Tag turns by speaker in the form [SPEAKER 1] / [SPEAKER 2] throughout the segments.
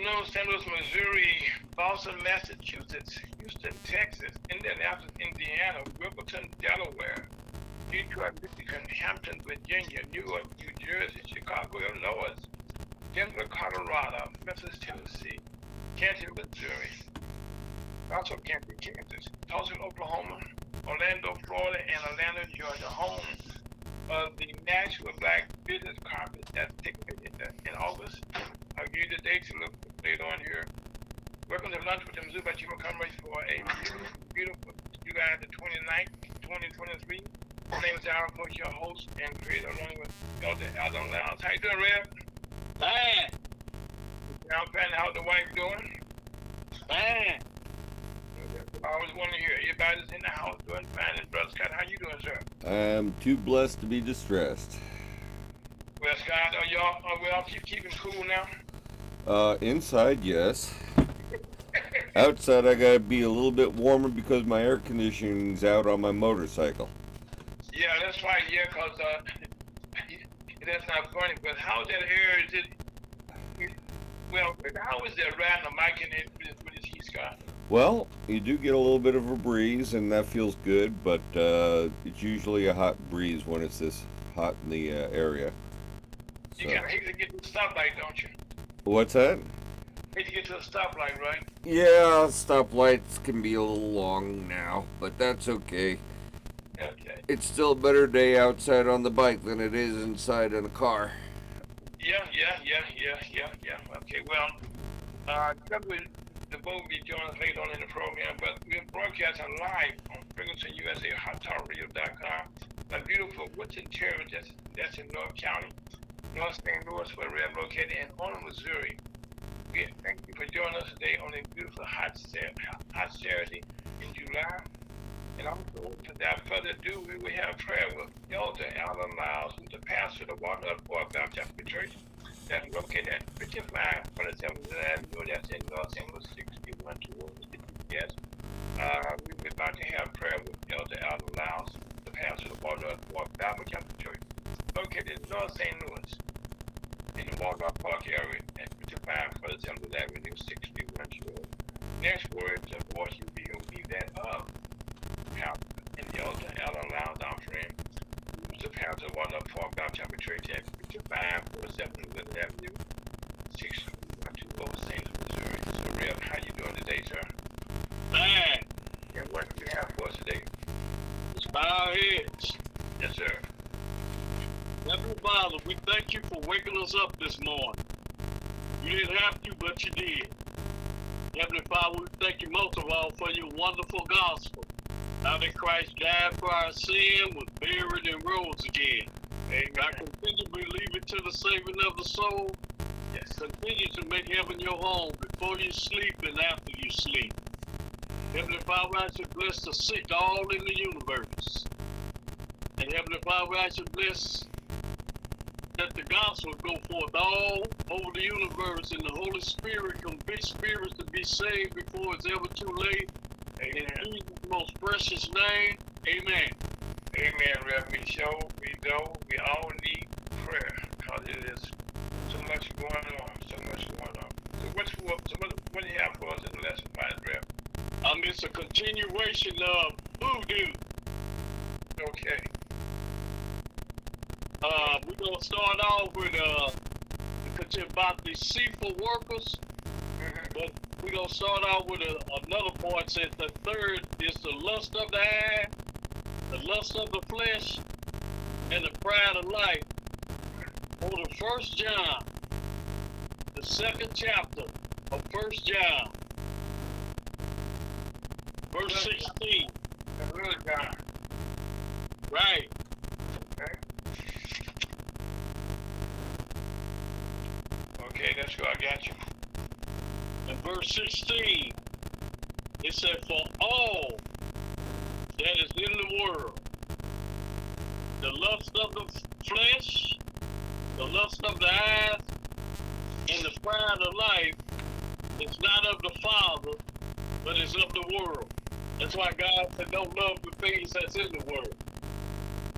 [SPEAKER 1] afternoon, St. Louis, Missouri, Boston, Massachusetts, Houston, Texas, Indianapolis, Indiana, Wilmington, Delaware, Detroit, Michigan, Hampton, Virginia, Newark, New Jersey, Chicago, Illinois, Denver, Colorado, Memphis, Tennessee, Canton, Missouri, also Canton, Kansas, Tulsa, Oklahoma, Orlando, Florida, and Atlanta, Georgia, home of the National Black Business Conference that's taking place in August. I'll give you the dates to look later on here. Welcome to Lunch with the Mizzou by Chimo Comrades for a beautiful July the 29th, 2023. My name is Aaron Coach, your host and creator, along with Elder Alden Lounge. How you doing, Reb?
[SPEAKER 2] Fine.
[SPEAKER 1] I'm fine. How's the wife doing?
[SPEAKER 2] Fine.
[SPEAKER 1] I always want to hear everybody's in the house doing fine. And Brother Scott, how you doing, sir?
[SPEAKER 3] I'm too blessed to be distressed.
[SPEAKER 1] Well, Scott, are we all keeping cool now?
[SPEAKER 3] Inside, yes. Outside, I gotta be a little bit warmer because my air conditioning's out on my motorcycle.
[SPEAKER 1] Yeah, that's right. Yeah, because that's not funny. But how's that air? Is it? Well, how is that riding the mic in it with his heat, Scott?
[SPEAKER 3] Well, you do get a little bit of a breeze, and that feels good. But it's usually a hot breeze when it's this hot in the area. So.
[SPEAKER 1] You hate to get to the stoplight, don't you?
[SPEAKER 3] What's that?
[SPEAKER 1] Hate to get to the stoplight, right?
[SPEAKER 3] Yeah, stoplights can be a little long now, but that's okay.
[SPEAKER 1] Okay.
[SPEAKER 3] It's still a better day outside on the bike than it is inside in a car.
[SPEAKER 1] Yeah. Okay, well, the boat will be joining us later on in the program, but we're broadcasting live on Ferguson, USA, HotTalkRadio.com. A beautiful Woodson Terrace that's in North County, North St. Louis, where we're located, and on Missouri. We thank you for joining us today on a beautiful hot Saturday in July. And also, without further ado, we will have prayer with Elder Allen Lyles, who's the pastor of the Walnut Park Baptist Church that's located at 5547 Avenue, that's in North St. Louis, 6121. Yes. We're about to have prayer with Elder Allen Lyles, the pastor of the Walnut Park Baptist Church, located in North St. Louis, in the Walnut Park area at 5547 Avenue, 6121. Next words of voice will be that of and the Elder Allen Lyles, our friend, who's the pastor of Walnut Park Baptist Church at 5547 Avenue, 6120, St. Missouri. So, Reb, how you doing today, sir?
[SPEAKER 2] Fine.
[SPEAKER 1] And what do you have for us today?
[SPEAKER 2] Let's bow our heads.
[SPEAKER 1] Yes, sir.
[SPEAKER 2] Heavenly Father, we thank you for waking us up this morning. You didn't have to, but you did. Heavenly Father, we thank you most of all for your wonderful gospel. How that Christ died for our sin, was buried, and rose again.
[SPEAKER 1] Amen.
[SPEAKER 2] I continue to believe it to the saving of the soul.
[SPEAKER 1] Yes.
[SPEAKER 2] Continue to make heaven your home before you sleep and after you sleep. Heavenly Father, I should bless the sick all in the universe. And Heavenly Father, I should bless that the gospel go forth all over the universe, and the Holy Spirit convict spirits to be saved before it's ever too late.
[SPEAKER 1] Amen.
[SPEAKER 2] In Jesus' most precious name, amen.
[SPEAKER 1] Amen, Reb. We know we all need prayer because it is so much going on. So what do you have for us in the lesson, Reb?
[SPEAKER 2] It's a continuation of voodoo.
[SPEAKER 1] Okay.
[SPEAKER 2] We're going to start off with about the deceitful workers. But we're going to start out with another point. Says the third is the lust of the eye, the lust of the flesh, and the pride of life. For the 1 John, the 2nd chapter of 1 John, verse 16.
[SPEAKER 1] That's really God.
[SPEAKER 2] Right.
[SPEAKER 1] Okay. Okay, that's good. I got you.
[SPEAKER 2] In verse 16, it said, for all that is in the world, the lust of the flesh, the lust of the eyes, and the pride of life is not of the Father, but is of the world. That's why God said, don't love the things that's in the world.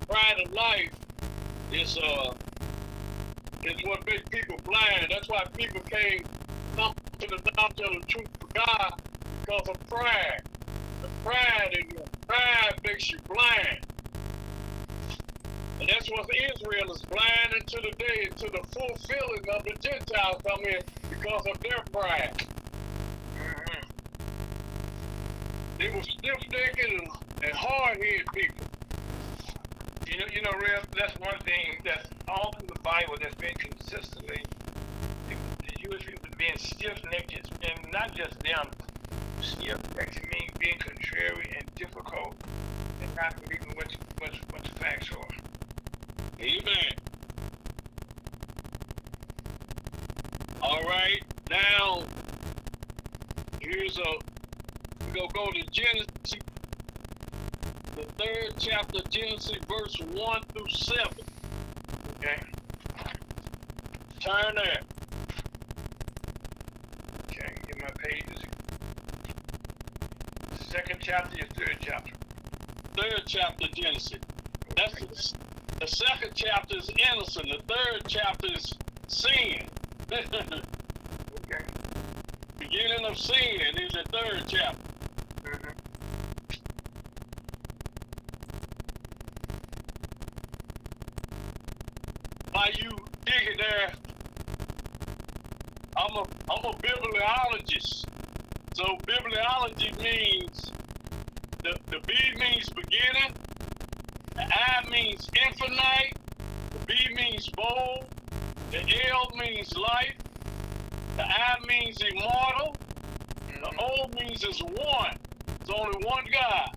[SPEAKER 2] Pride of life is what makes people blind. That's why people can't to the knowledge of the truth of God because of pride. The pride in you. Pride makes you blind. And that's what Israel is blind unto the day, to the fulfilling of the Gentiles come in because of their pride.
[SPEAKER 1] Mm-hmm.
[SPEAKER 2] They were stiff-necked and hard-headed people.
[SPEAKER 1] You know, Rev, that's one thing that's all through the Bible that's been consistently the Jewish people being stiff-necked, and not just them. Stiff-necked means being contrary and difficult and not believing what the facts are.
[SPEAKER 2] Amen. All right, now we're gonna go to Genesis, the 3rd chapter, Genesis, verse 1 through 7.
[SPEAKER 1] Okay.
[SPEAKER 2] Turn there.
[SPEAKER 1] Okay, get my pages. 2nd chapter, your 3rd chapter.
[SPEAKER 2] 3rd chapter, Genesis. That's the 2nd chapter is innocent. The 3rd chapter is sin.
[SPEAKER 1] Okay.
[SPEAKER 2] Beginning of sin is the 3rd chapter.
[SPEAKER 1] Mm-hmm.
[SPEAKER 2] While you digging there, I'm a bibliologist. So bibliology means the B means beginning, the I means infinite, the B means bold, the L means life, the I means immortal, the O means is one. It's only one God.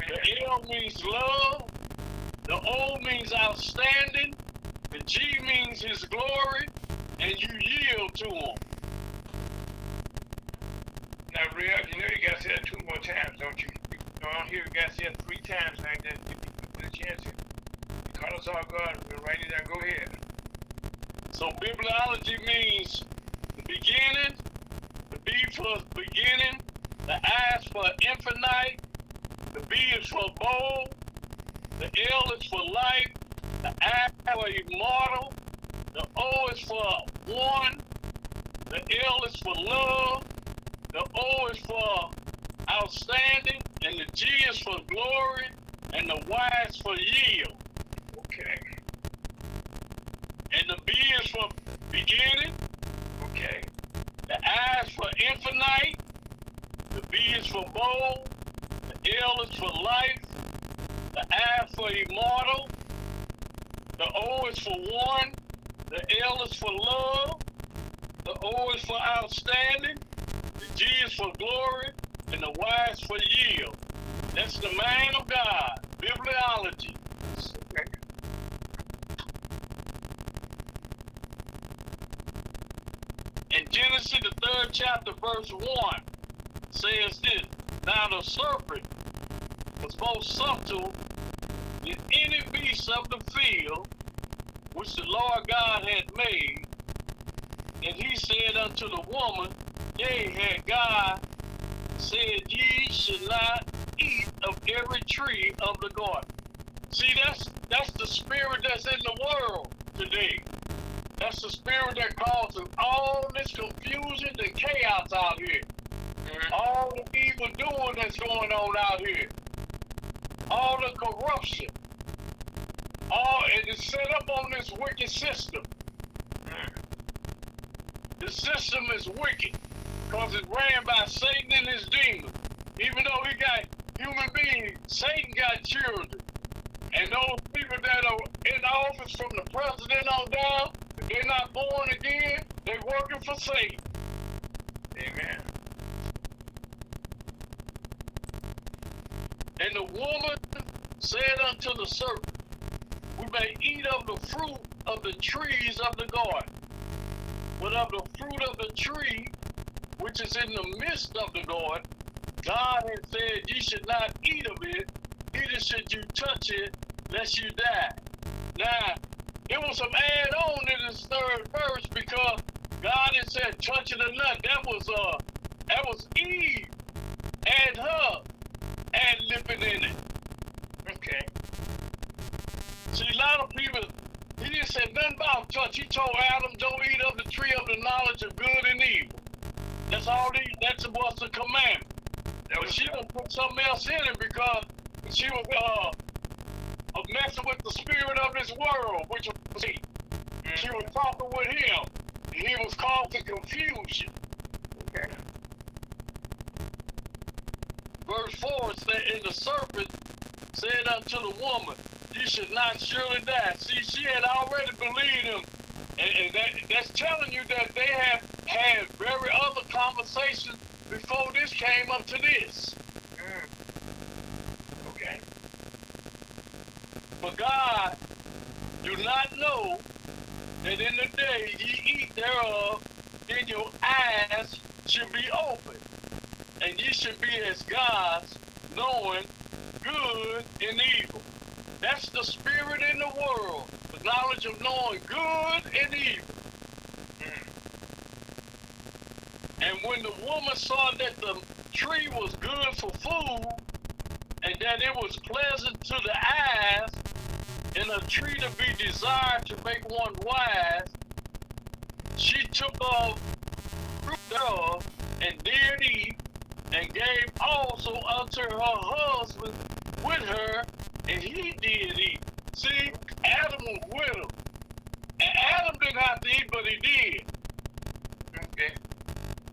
[SPEAKER 2] The L means love, the O means outstanding, the G means his glory, and you yield to him.
[SPEAKER 1] Now, Rev, you know you gotta say that 2 more times, don't you? On here, you gotta say it 3 times like that. Give people a chance to call us all God. We'll write it down. Go ahead.
[SPEAKER 2] So bibliology means the beginning, the B for beginning, the I is for infinite, the B is for bold, the L is for life, the I for immortal, the O is for one, the L is for love, the O is for outstanding, and the G is for glory, and the Y is for yield.
[SPEAKER 1] Okay.
[SPEAKER 2] And the B is for beginning,
[SPEAKER 1] Okay.
[SPEAKER 2] the I is for infinite, the B is for bold, the L is for life, the I for immortal, the O is for one, the L is for love, the O is for outstanding, the G is for glory, and the Y is for yield. That's the man of God, bibliology.
[SPEAKER 1] Okay.
[SPEAKER 2] In Genesis, the 3rd chapter, verse 1, says this: Now the serpent was more subtle than any beast of the field which the Lord God had made. And he said unto the woman, Yea, had God said, Ye should not eat of every tree of the garden. See, that's the spirit that's in the world today. That's the spirit that causes all this confusion and chaos out here. All the evil doing that's going on out here. All the corruption. It is set up on this wicked system. The system is wicked because it's ran by Satan and his demons. Even though he got human beings, Satan got children. And those people that are in office from the president on down, if they're not born again, they're working for Satan.
[SPEAKER 1] Amen.
[SPEAKER 2] And the woman said unto the serpent, We may eat of the fruit of the trees of the garden, but of the fruit of the tree which is in the midst of the garden, God has said, Ye should not eat of it, neither should you touch it, lest you die. Now, it was some add-on in this 3rd verse because God had said, touch it or not. That was Eve and her ad-libbing in it.
[SPEAKER 1] Okay.
[SPEAKER 2] See, a lot of people, he didn't say nothing about touch. He told Adam, don't eat of the tree of the knowledge of good and evil. That's all that was the commandment. But she done put something else in it because she was messing with the spirit of this world, which was he. She was talking with him, and he was causing confusion.
[SPEAKER 1] Okay.
[SPEAKER 2] Verse 4 said, and the serpent said unto the woman, you should not surely die. See, she had already believed him. And that's telling you that they have had very other conversations before this came up to this.
[SPEAKER 1] Okay.
[SPEAKER 2] But God do not know that in the day ye eat thereof, then your eyes should be open, and ye should be as gods, knowing good and evil. That's the spirit in the world, the knowledge of knowing good and evil. And when the woman saw that the tree was good for food, and that it was pleasant to the eyes, and a tree to be desired to make one wise, she took of fruit thereof, and did eat, and gave also unto her husband with her, and he did eat. See, Adam was with him. And Adam didn't have to eat, but he did.
[SPEAKER 1] Okay.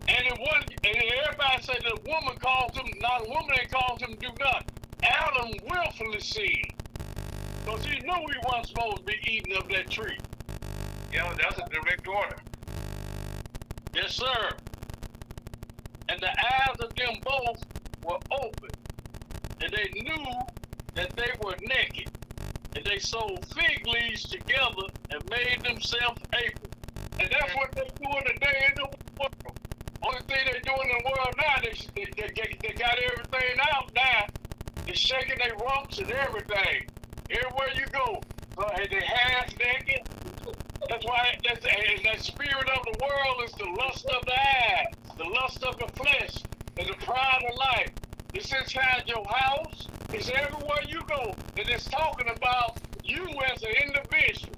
[SPEAKER 2] And everybody said the woman caused him, not a woman ain't caused him to do nothing. Adam willfully sinned. Because he knew he wasn't supposed to be eating of that tree.
[SPEAKER 1] Yeah, that's a direct order.
[SPEAKER 2] Yes, sir. And the eyes of them both were open, and they knew that they were naked. And they sewed fig leaves together and made themselves aprons. And that's what they're doing today in the world. Only thing they're doing in the world now, they got everything out now. They're shaking their rumps and everything. Everywhere you go, they half naked. That's why that spirit of the world is the lust of the eye, the lust of the flesh, and the pride of life. It's inside your house. It's everywhere you go. And it's talking about you as an individual.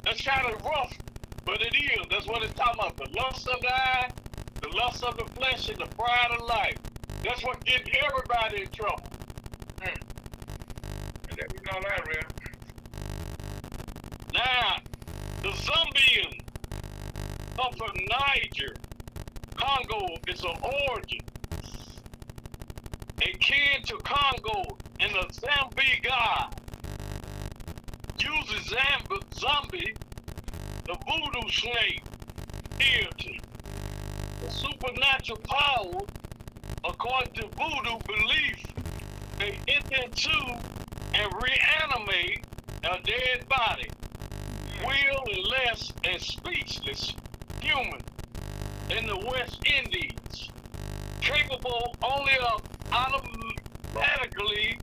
[SPEAKER 2] That's kind of rough, but it is. That's what it's talking about. The lust of the eye, the lust of the flesh, and the pride of life. That's what gets everybody in trouble.
[SPEAKER 1] And that we know that, real.
[SPEAKER 2] Now, the Zambians come from Niger. Congo is an origin. Akin to Congo, and the Zambi god uses Zambi, the voodoo snake, deity, the supernatural power. According to voodoo belief, they enter into and reanimate a dead body, will-less and speechless human in the West Indies, capable only of automatically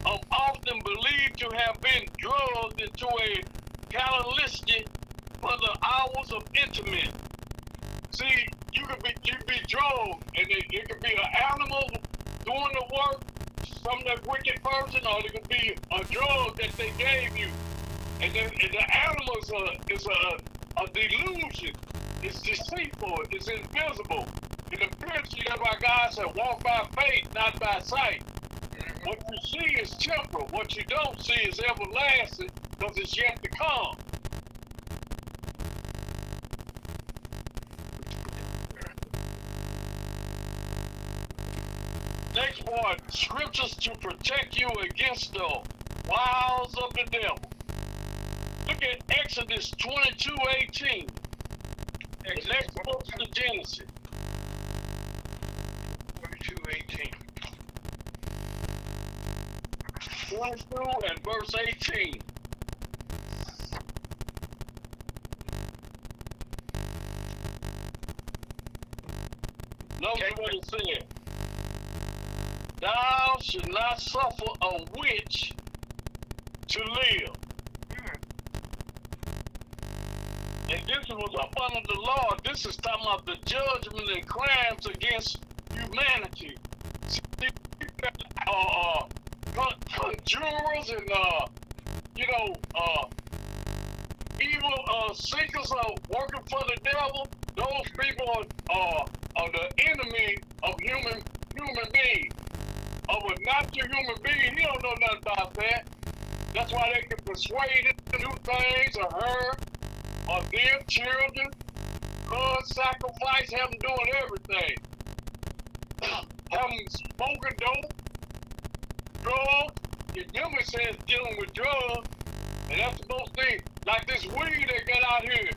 [SPEAKER 2] of often believed to have been drugged into a catalytic for the hours of intimate. See, you could be drugged, and it could be an animal doing the work from that wicked person, or it could be a drug that they gave you. And the animal is a delusion. It's deceitful. It's invisible. And the purity of our God said, walk by faith, not by sight. What you see is temporal. What you don't see is everlasting, because it's yet to come. Next part, scriptures to protect you against the wiles of the devil. Look at Exodus 22:18. The next book to Genesis.
[SPEAKER 1] 22:18.
[SPEAKER 2] 22 and verse 18. Notice what it said. Thou should not suffer a witch to live. And this was up under the law. This is talking about the judgment and crimes against humanity. Conjurers and, evil seekers are working for the devil. Those people are the enemy of human beings. Of a natural human being, he don't know nothing about that. That's why they can persuade him to do things, or her, or their children, blood sacrifice, have them doing everything. Have them smoking dope, drugs. The human says dealing with drugs, and that's the most thing. Like this weed they got out here,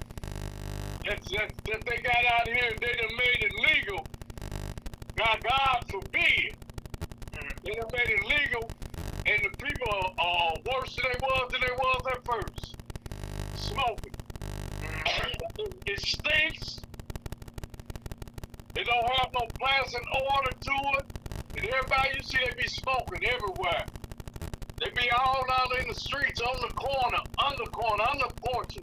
[SPEAKER 2] that they got out here, they done made it legal. God forbid. They done made it legal, and the people are worse than they was at first. Smoking. It stinks. It don't have no plants and order to it. And everybody you see, they be smoking everywhere. They be all out in the streets, on the corner, under porches,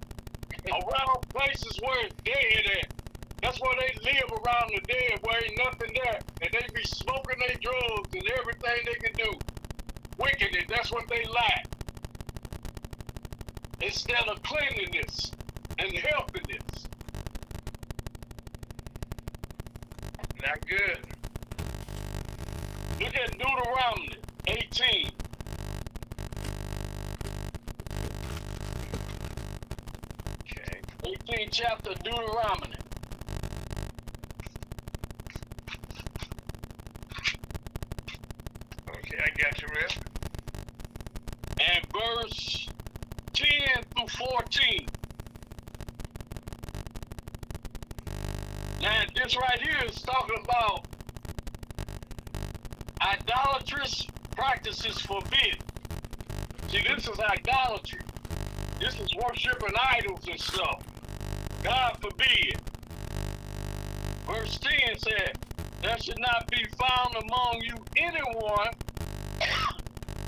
[SPEAKER 2] around places where it's dead at. That's where they live, around the dead, where ain't nothing there. And they be smoking their drugs and everything they can do. Wickedness, that's what they lack. Instead of cleanliness and healthiness.
[SPEAKER 1] Not good.
[SPEAKER 2] Look at Deuteronomy 18.
[SPEAKER 1] Okay.
[SPEAKER 2] 18th chapter of Deuteronomy.
[SPEAKER 1] Okay, I got you, Rip.
[SPEAKER 2] And verse 10 through 14. Now, this right here is talking about idolatrous practices forbidden. See, this is idolatry. This is worshiping idols and stuff. God forbid. Verse 10 said, there should not be found among you anyone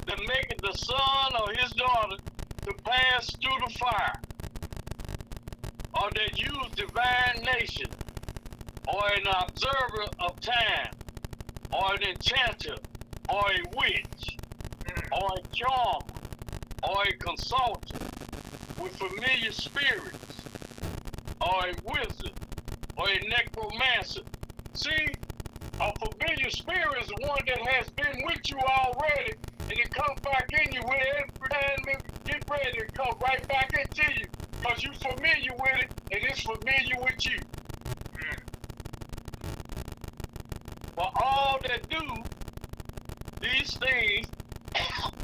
[SPEAKER 2] that maketh the son or his daughter to pass through the fire, or that use divination, or an observer of time, or an enchanter, or a witch, or a charmer, or a consultant with familiar spirits, or a wizard, or a necromancer. See, a familiar spirit is the one that has been with you already, and it comes back in you with every time get ready to come right back into you, because you're familiar with it, and it's familiar with you. But all that do these things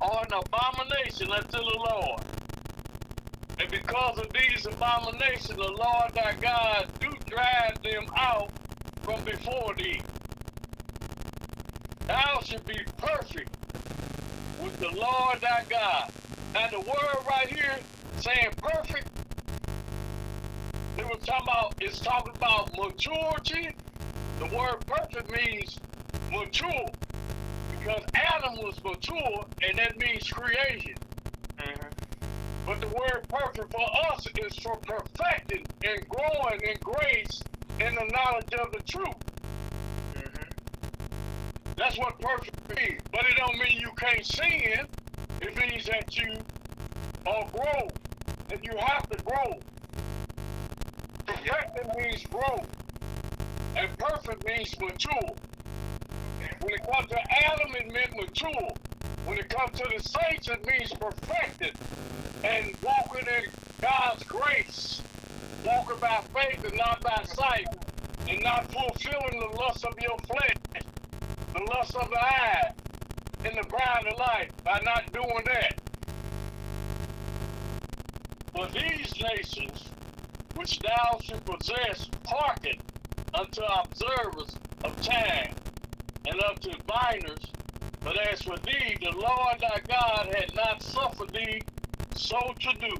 [SPEAKER 2] are an abomination unto the Lord. And because of these abominations, the Lord thy God do drive them out from before thee. Thou should be perfect with the Lord thy God. Now the word right here saying perfect, it's talking about maturity. The word perfect means mature, because Adam was mature, and that means creation. But the word perfect for us is for perfecting and growing in grace and the knowledge of the truth. That's what perfect means. But it don't mean you can't sin. It means that you are grow, that you have to grow. Perfecting means grow, and perfect means mature. When it comes to Adam, it meant mature. When it comes to the saints, it means perfected and walking in God's grace, walking by faith and not by sight, and not fulfilling the lust of your flesh, the lust of the eye, and the pride of life, by not doing that. But these nations, which thou should possess, hearken unto observers of time, and unto diviners. But as for thee, the Lord thy God had not suffered thee so to do.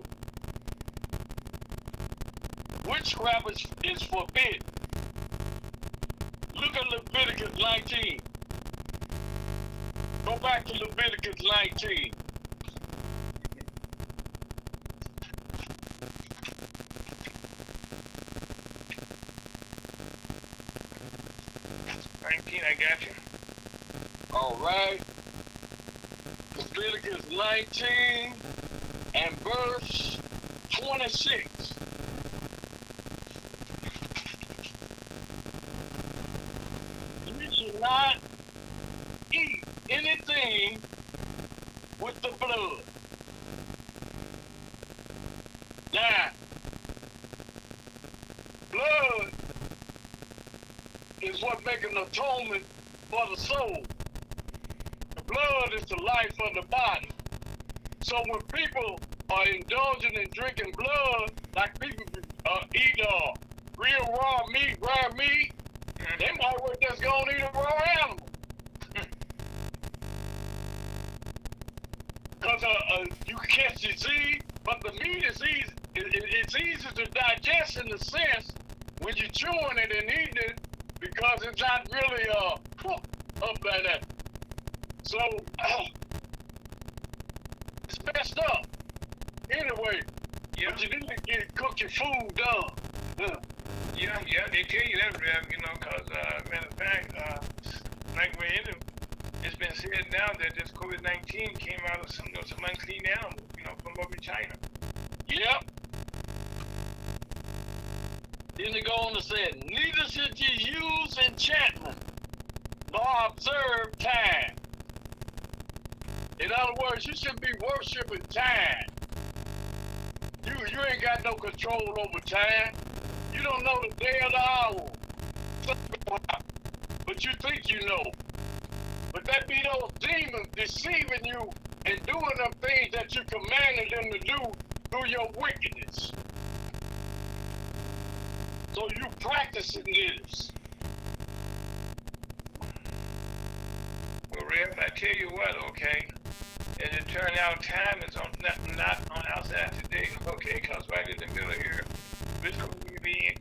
[SPEAKER 2] Witchcraft is forbidden. Look at Leviticus 19. Go back to Leviticus 19.
[SPEAKER 1] I got you.
[SPEAKER 2] All right. Leviticus 19 and verse 26. You should not eat anything with the blood. Now, blood is what makes an atonement for the soul. The blood is the life of the body. So when people are indulging in drinking blood, like people eat real raw meat, rare meat, they might well just go and eat a raw animal. Because you catch disease, but the meat is easy. It's easy to digest in the sense when you're chewing it and eating it because it's not really cooked up like that. So it's messed up. Anyway, but you need to cook your food done.
[SPEAKER 1] Yeah, they tell you that, Rev, because, matter of fact, like we're in it, it's been said now that this COVID-19 came out of some unclean animals, from over China.
[SPEAKER 2] Yep. Then they go on to say, neither should you use enchantment, nor observe time. In other words, you shouldn't be worshiping time. You ain't got no control over time. You don't know the day or the hour. But you think you know. But that be those demons deceiving you and doing them things that you commanded them to do through your wickedness. So you practicing this.
[SPEAKER 1] Well, Rev, I tell you what, okay, as it turned out, time is not on outside today, okay, because right in the middle here, this could be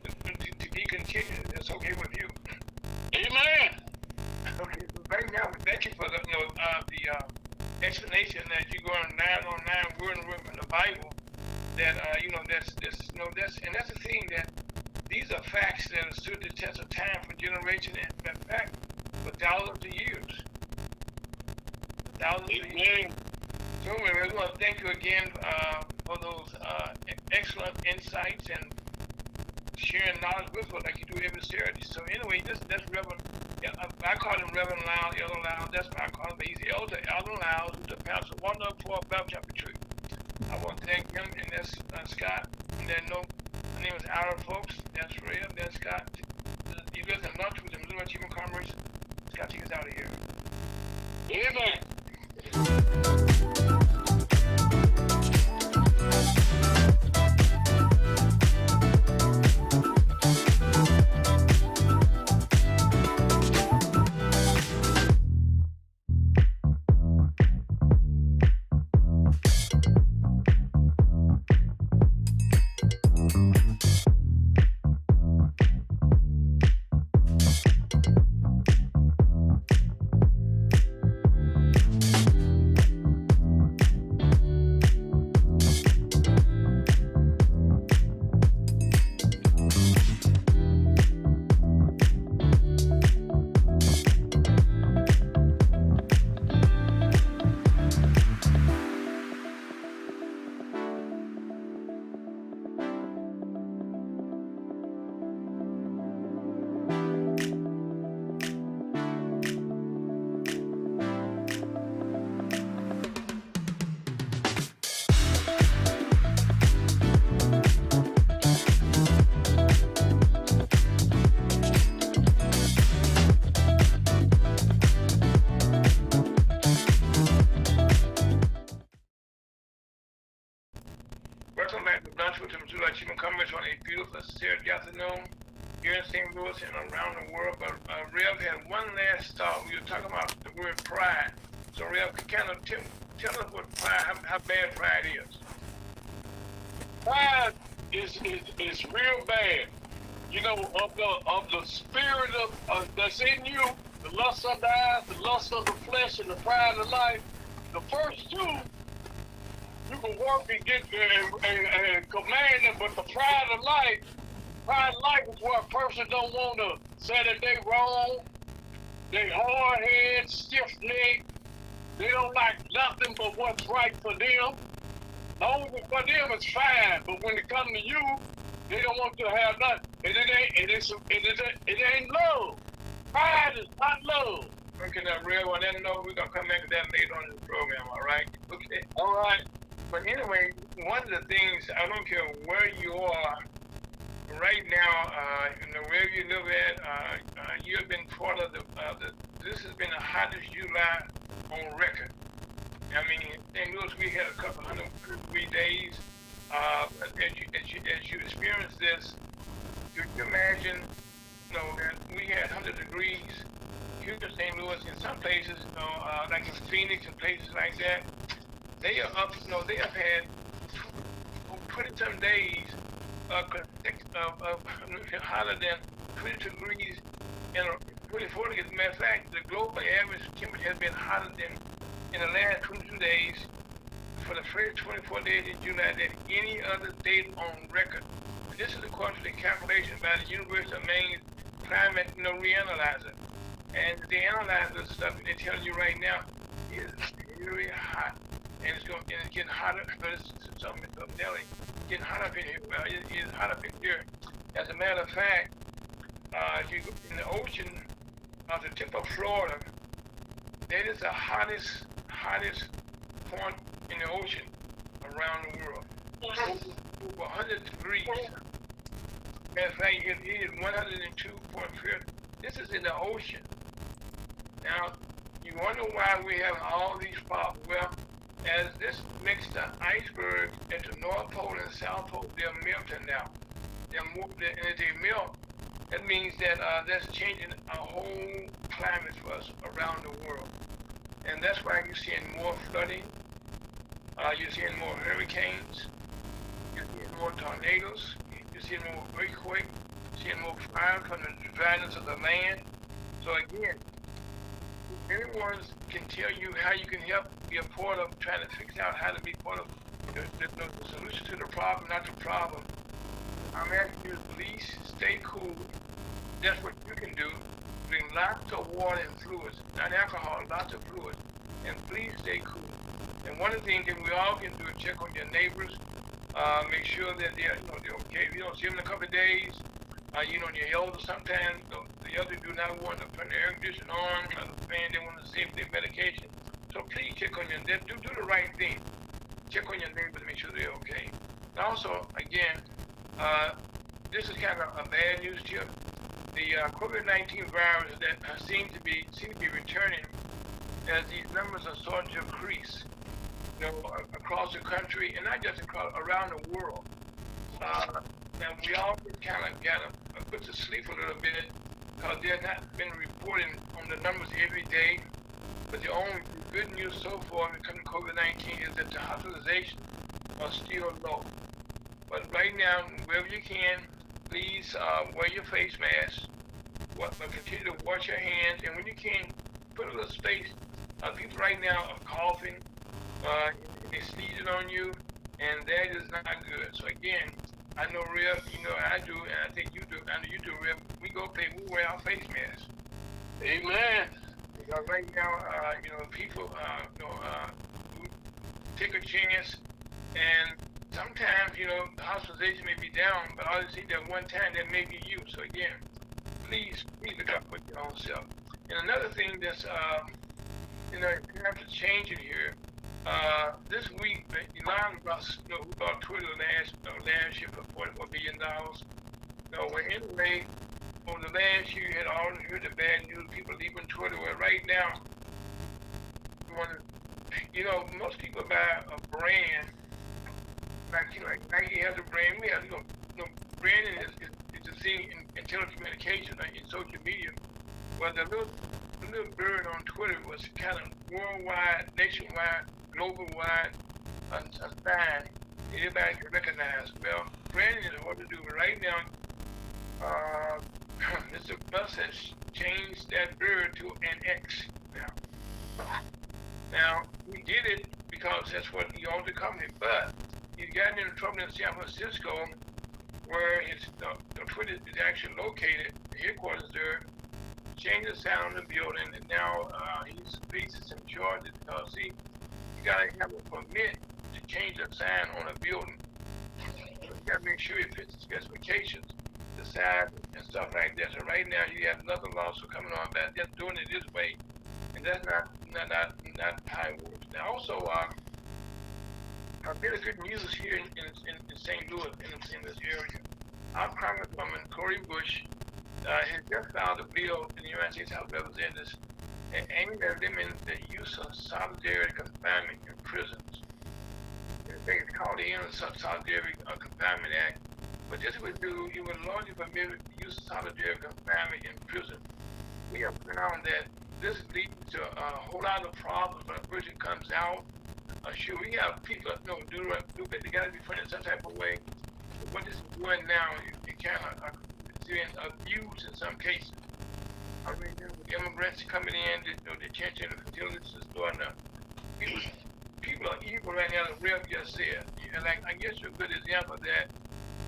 [SPEAKER 1] to be continued. It's okay with you.
[SPEAKER 2] Amen.
[SPEAKER 1] Okay, so right now, we thank you for the explanation that you're going 9 on 9 word and word in the Bible. That that's the thing, that these are facts that have stood the test of time for generations, and in fact, for thousands of years. Thousands of years. So anyway, I want to thank you again for those excellent insights and sharing knowledge with us like you do every Saturday. So anyway, that's Reverend. I call him Reverend Loud, Elder Loud. That's what I call him. He's the Elder Loud, who's the pastor of 104 Baptist Chapel Church. I want to thank him, and that's Scott. And then my name is Aaron, folks. That's Rev. That's Scott. You guys can lunch with the Missouri Achievement Conference. Scott, take us out of here.
[SPEAKER 2] Amen.
[SPEAKER 1] Welcome back to Lunch with the Missouri Achievement Conference on a beautiful Saturday afternoon here in St. Louis and around the world. But Rev had one last thought. We were talking about the word pride. So Rev, kind of tell us what pride, how bad pride is.
[SPEAKER 2] Pride is real bad. Of the spirit of that's in you, the lust of the eyes, the lust of the flesh, and the pride of life. The first two, you can work and get and command them, but the pride of life is where a person don't want to say that they wrong. They hard head, stiff neck. They don't like nothing but what's right for them. Long as for them it's fine, but when it come to you, they don't want you to have nothing. And it ain't love. Pride is not love.
[SPEAKER 1] Okay, now, real one. Then know we're gonna come back to that later on in the program. All right. Okay.
[SPEAKER 2] All right.
[SPEAKER 1] But anyway, one of the things, I don't care where you are right now, wherever you live at, you have been part of this has been the hottest July on record. I mean, in St. Louis, we had a couple 103 days. As you experience this, you can imagine, that we had 100 degrees here in St. Louis. In some places, like in Phoenix and places like that, they are up. They have had 20-some days of hotter than 22 degrees and 24 degrees. As a matter of fact, the global average temperature has been hotter than in the last 22 days for the first 24 days in July than any other date on record. This is according to the calculation by the University of Maine Climate Reanalyzer. And they analyze this stuff and they're telling you right now it's very hot. And it's getting hotter, but it's something Nelly. Getting hot up in here. Well, it is hot up in here. As a matter of fact, if you go in the ocean off the tip of Florida, that is the hottest point in the ocean around the world. Over 100 degrees. Matter of fact, it is 102.4. This is in the ocean. Now, you wonder why we have all these problems. Well, as this makes the iceberg at the North Pole and South Pole, they're melting now. And as they melt, that means that that's changing our whole climate for us around the world. And that's why you're seeing more flooding, you're seeing more hurricanes, you're seeing more tornadoes, you're seeing more earthquakes, you're seeing more fire from the dryness of the land. So again, anyone can tell you how you can help be a part of trying to fix out how to be part of the solution to the problem, not the problem. I'm asking you to please stay cool. That's what you can do. Drink lots of water and fluids, not alcohol, lots of fluids. And please stay cool. And one of the things that we all can do is check on your neighbors, make sure that they're okay. If you don't see them in a couple of days, your elders sometimes, the others do not want to put the air conditioner on, or the fan, they want to save their medication. So please check on do the right thing. Check on your neighbors to make sure they're okay. And also, again, this is kind of a bad news tip. The COVID-19 virus that seem to be returning as these numbers are starting to increase, across the country and not just around the world. Now we all kind of put to sleep a little bit because they're not been reporting on the numbers every day. But the only good news so far when it comes to COVID-19 is that the hospitalizations are still low. But right now, wherever you can, please wear your face mask. Continue to wash your hands, and when you can, put a little space. People right now are coughing, they're sneezing on you, and that is not good. So again, I know Reb, I do, and I think you do. I know you do, Reb. We wear our face masks.
[SPEAKER 2] Amen.
[SPEAKER 1] Because right now, people, take a chance, and sometimes, the hospitalization may be down, but all you see that one time that may be you. So again, please look out for your own self. And another thing that's, you have to change it here. This week, Elon Musk, who bought Twitter last year for $44 billion. Anyway, over the last year, you had all heard the bad news, people leaving Twitter. Well, right now, most people buy a brand, like Nike has a brand. We have, branding is a thing in telecommunications, like in social media. Well, the little bird on Twitter was kind of worldwide, nationwide, global-wide, a sign everybody can recognize. Well, branding is hard to do. Right now, Mr. Musk has changed that bird to an X now. Now, he did it because that's what he owned the company, but he's gotten into trouble in San Francisco where the Twitter is actually located, the headquarters there, changed the sound of the building, and now he's facing some charges because, you got to have a permit to change a sign on a building. You got to make sure it fits the specifications, the size, and stuff like that. So right now you have another lawsuit coming on about just doing it this way, and that's not how it works. Now also, really good news here in St. Louis, in this area. Our Congresswoman Cori Bush has just filed a bill in the United States House of Representatives aiming at limiting the use of solitary confinement in prisons. It's called the Inner Solitary Confinement Act. But this would do, it would largely permit the use of solitary confinement in prison. We have found that this leads to a whole lot of problems when a person comes out. Sure, we have people that do it, they got to be put in some type of way. But what this is doing now, it kind of being abused in some cases. I mean, with immigrants coming in, detention facilities is doing people are evil right now, the real just said. And like, I guess a good example of that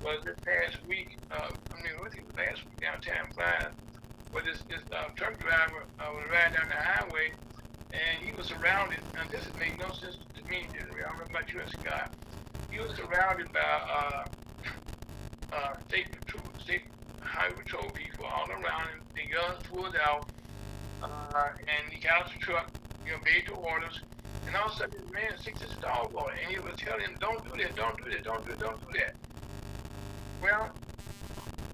[SPEAKER 1] was this past week, I think it was last week downtown Florida, where this truck driver was riding down the highway, and he was surrounded, and this has made no sense to me, I don't know about you, Scott. He was surrounded by state highway patrol people all around him, the guns pulled out, and he got out the truck, made the orders, and all of a sudden this man sticks his dog on it, and he was telling him, don't do that, don't do that, don't do that. Well,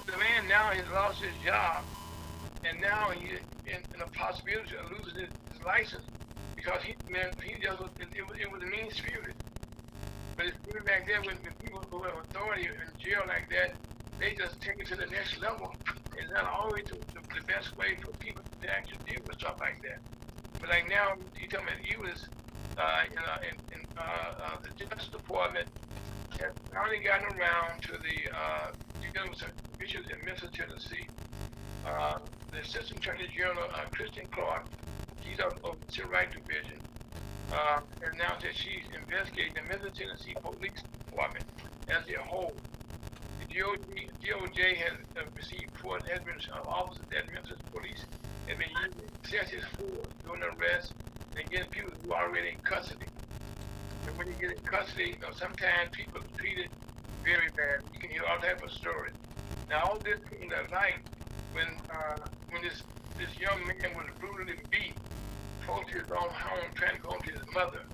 [SPEAKER 1] the man now has lost his job, and now he's in a possibility of losing his license because it was mean-spirited. But it's really back there when people who have authority in jail like that, they just take it to the next level. It's not always the best way for people to actually deal with stuff like that. But like now, he told me he was, the Justice Department has finally gotten around to dealing with some issues in Memphis, Tennessee. The Assistant Attorney General, Kristen Clark, she's of the Civil Rights Division, announced that she's investigating the Memphis, Tennessee Police Department as a whole. The DOJ has received report evidence of officers at Memphis Police have been using excessive force during arrests and getting people who are already in custody. And when you get in custody, sometimes people are treated very bad. You can hear all types of stories. Now, all this came to light when this young man was brutally beat, close to his own home, trying to go to his mother.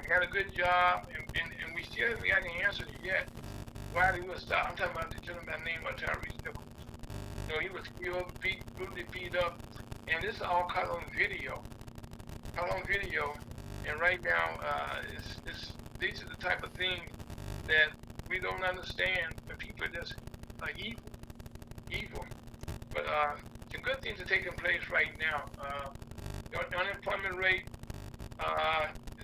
[SPEAKER 1] He had a good job, and we still haven't got any answers yet. Why he was stopped? I'm talking about the gentleman by the name of Tyrese Nichols. He was killed, brutally beat up, and this is all caught on video. And right now, these are the type of things that we don't understand. But people are just evil. But the good things are taking place right now. The unemployment rate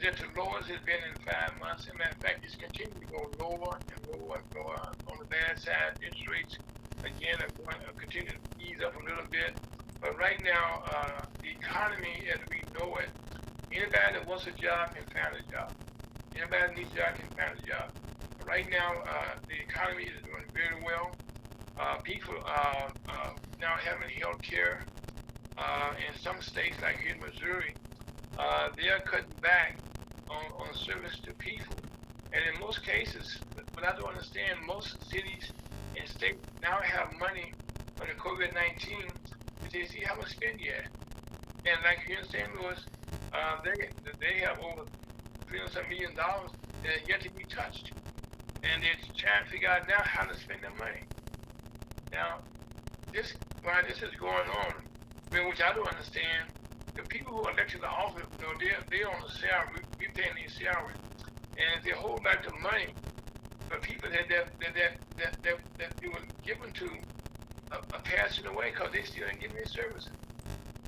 [SPEAKER 1] is the lowest it's been in 5 months. As a matter of fact, it's continuing to go lower and lower and lower. On the bad side, interest rates, again, are going to continue to ease up a little bit. But right now, the economy as we know it, anybody that wants a job can find a job. Anybody that needs a job can find a job. Right now, the economy is doing very well. People are now having health care. In some states, like here in Missouri, they are cutting back on service to people. And in most cases, but I don't understand, most cities and states now have money on the COVID-19, but they see how much spend yet. And like here in St. Louis, they have over $300 million that are yet to be touched. And they're trying to figure out now how to spend their money. Now, while this is going on, which I don't understand, the people who are elected to office, they're on a salary. We paying these salaries, and if they hold back the money for people that it was given to are passing away because they still ain't getting their services.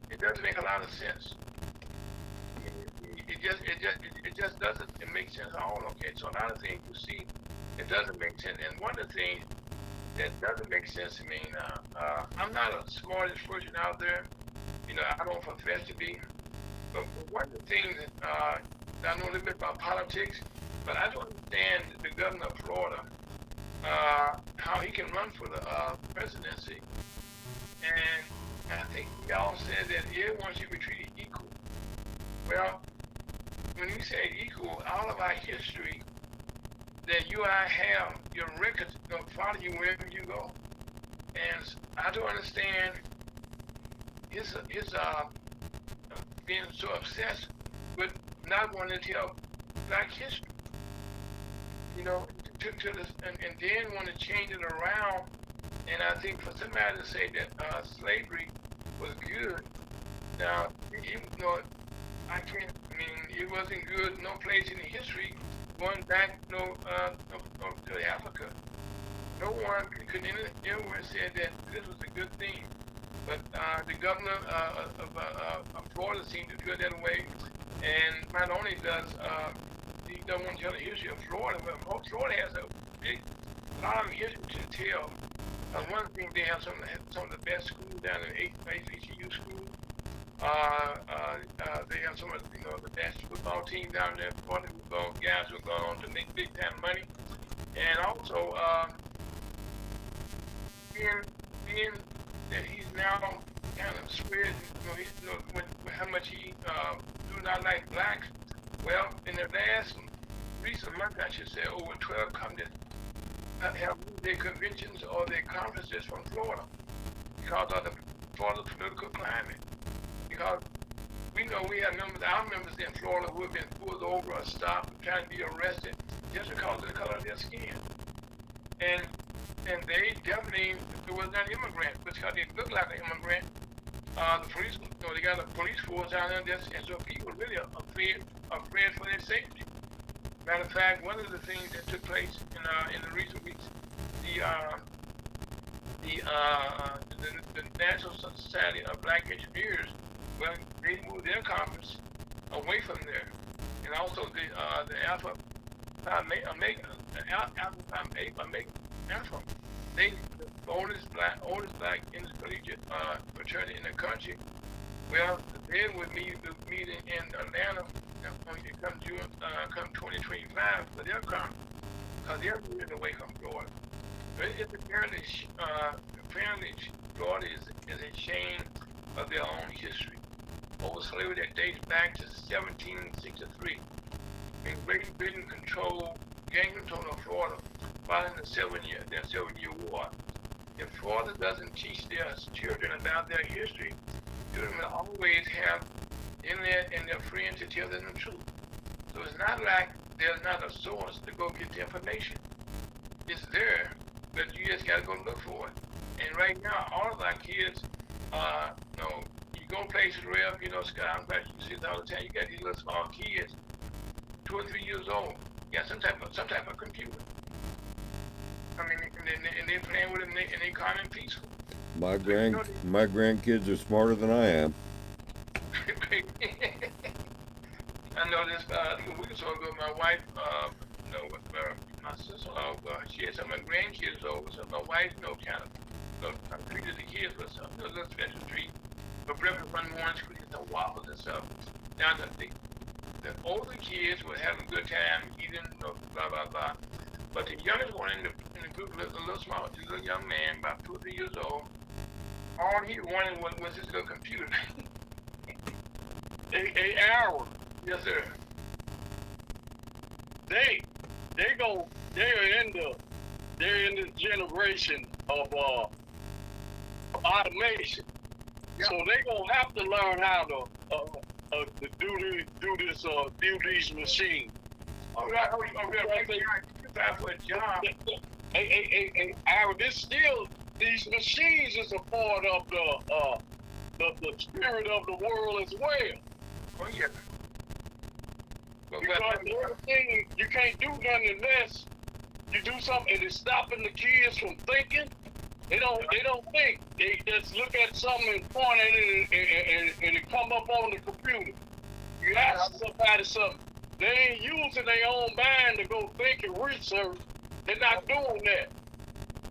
[SPEAKER 1] It doesn't make a lot of sense. It just doesn't make sense at all. Okay, so a lot of things you see, it doesn't make sense. And one of the things that doesn't make sense to me, I'm not the smartest person out there. I don't profess to be. But one of the things that I know a little bit about politics, but I don't understand the governor of Florida, how he can run for the presidency. And I think y'all said that everyone should be treated equal. Well, when you say equal, all of our history that you and I have, your records gonna follow you wherever you go. And I don't understand his being so obsessed with not wanting to tell Black history. You know, to this, and then want to change it around. And I think for somebody to say that slavery was good, now, you know, I can't. I mean, it wasn't good. No place in history going back, to Africa. No one could anywhere say that this was a good thing. But the governor of Florida seemed to feel that way. And not only does he don't want to tell the history of Florida, but Florida has a lot of history to tell. One thing, they have some of the best schools down in HBCU schools. They have some of the best football team down there. Florida football guys who go on to make big time money, and also being that he's now kind of spread, with how much he do not like blacks. Well, in the last recent month, I should say, over 12 companies have moved their conventions or their conferences from Florida because of the Florida political climate. Because we know we have our members in Florida who have been pulled over or stopped and trying to be arrested just because of the color of their skin. And they definitely, it was not immigrant, because they look like an immigrant. The police, they got a police force down there, and so people really are afraid for their safety. Matter of fact, one of the things that took place in the recent weeks, the National Society of Black Engineers, well, they moved their conference away from there, and also the Alpha they the oldest black intercollegiate fraternity in the country. Well, they would meet in Atlanta when it comes June, come 2025 for their conference, because they're moving away from Florida. But it's apparently Florida is ashamed of their own history. Over slavery that dates back to 1763. And Great Britain gained control of Florida following the 7-Year War. If Florida doesn't teach their children about their history, children will always have internet and their friends to tell them the truth. So it's not like there's not a source to go get the information. It's there, but you just gotta go look for it. And right now, all of our kids, you go places, Rev, Scott, I'm glad you see it all the time. You got these little small kids, 2 or 3 years old, got some type of computer. I mean, and they're playing with it, and they calm and peaceful.
[SPEAKER 3] My grandkids are smarter than I am.
[SPEAKER 1] I know this. I think a week or so ago, my wife, with my sister-in-law, she had some of my grandkids over, so my wife, kind of treated the kids with some little special treat. But breakfast one morning, she would get waffles and stuff. Now the older kids were having a good time eating, blah blah blah. But the youngest one in the group, a little young man, about 2 or 3 years old, all he wanted was his little computer.
[SPEAKER 2] An hour.
[SPEAKER 1] Yes, sir.
[SPEAKER 2] They're in the generation of automation. Yep. So they're gonna have to learn how to do these machines.
[SPEAKER 1] All right, for a job.
[SPEAKER 2] These machines is a part of the spirit of the world as well.
[SPEAKER 1] Oh yeah.
[SPEAKER 2] Because everything, you can't do nothing unless you do something, and it's stopping the kids from thinking. They don't think. They just look at something and point at it, and it come up on the computer. You ask somebody something, they ain't using their own mind to go think and research. They're not doing that.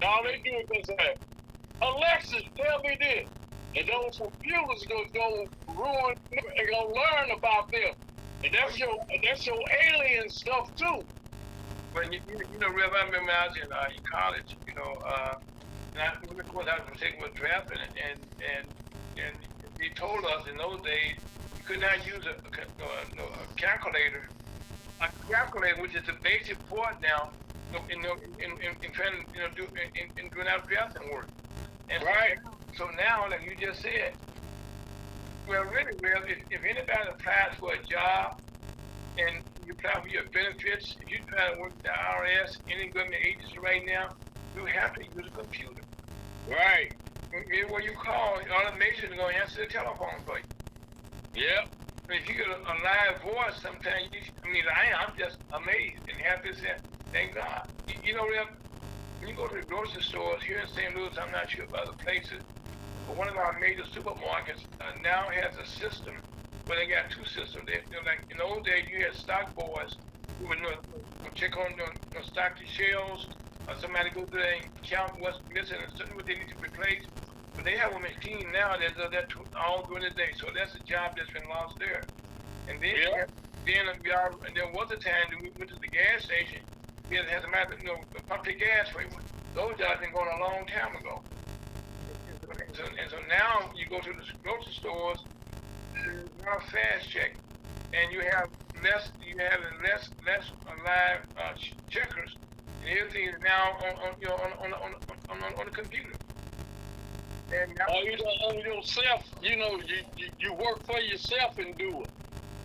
[SPEAKER 2] All they do is say, Alexis, tell me this. And those computers gonna ruin, they're gonna learn about them. And that's your alien stuff too.
[SPEAKER 1] But Rev, I remember I was in college, and of course I was taking with drafting, and they told us in those days, could not use a calculator. A calculator, which is the basic part now, in trying to in doing our drafting work. And
[SPEAKER 2] Right.
[SPEAKER 1] so now, like you just said, well, really, well, if anybody applies for a job and you apply for your benefits, if you try to work with the IRS, any government agency right now, you have to use a computer.
[SPEAKER 2] Right.
[SPEAKER 1] Everywhere you call, automation is going to answer the telephone for you.
[SPEAKER 2] Yep.
[SPEAKER 1] If you get a live voice, sometimes I'm just amazed and happy to say, thank God. You know, when you go to the grocery stores here in St. Louis, I'm not sure about other places, but one of our major supermarkets now has a system where they got two systems. Like in the old days, you had stock boys who would check on stock the shelves, or somebody go through there and count what's missing and certain what they need to replace. But they have a machine now that does that all during the day. So that's a job that's been lost there. And then, there was a time that we went to the gas station. We had to pump the gas for you. Those jobs been going a long time ago. And so now you go to the grocery stores, there's now fast check, and you have less live checkers, and everything is now on the computer. And now,
[SPEAKER 2] you don't own yourself. You work for yourself and do it.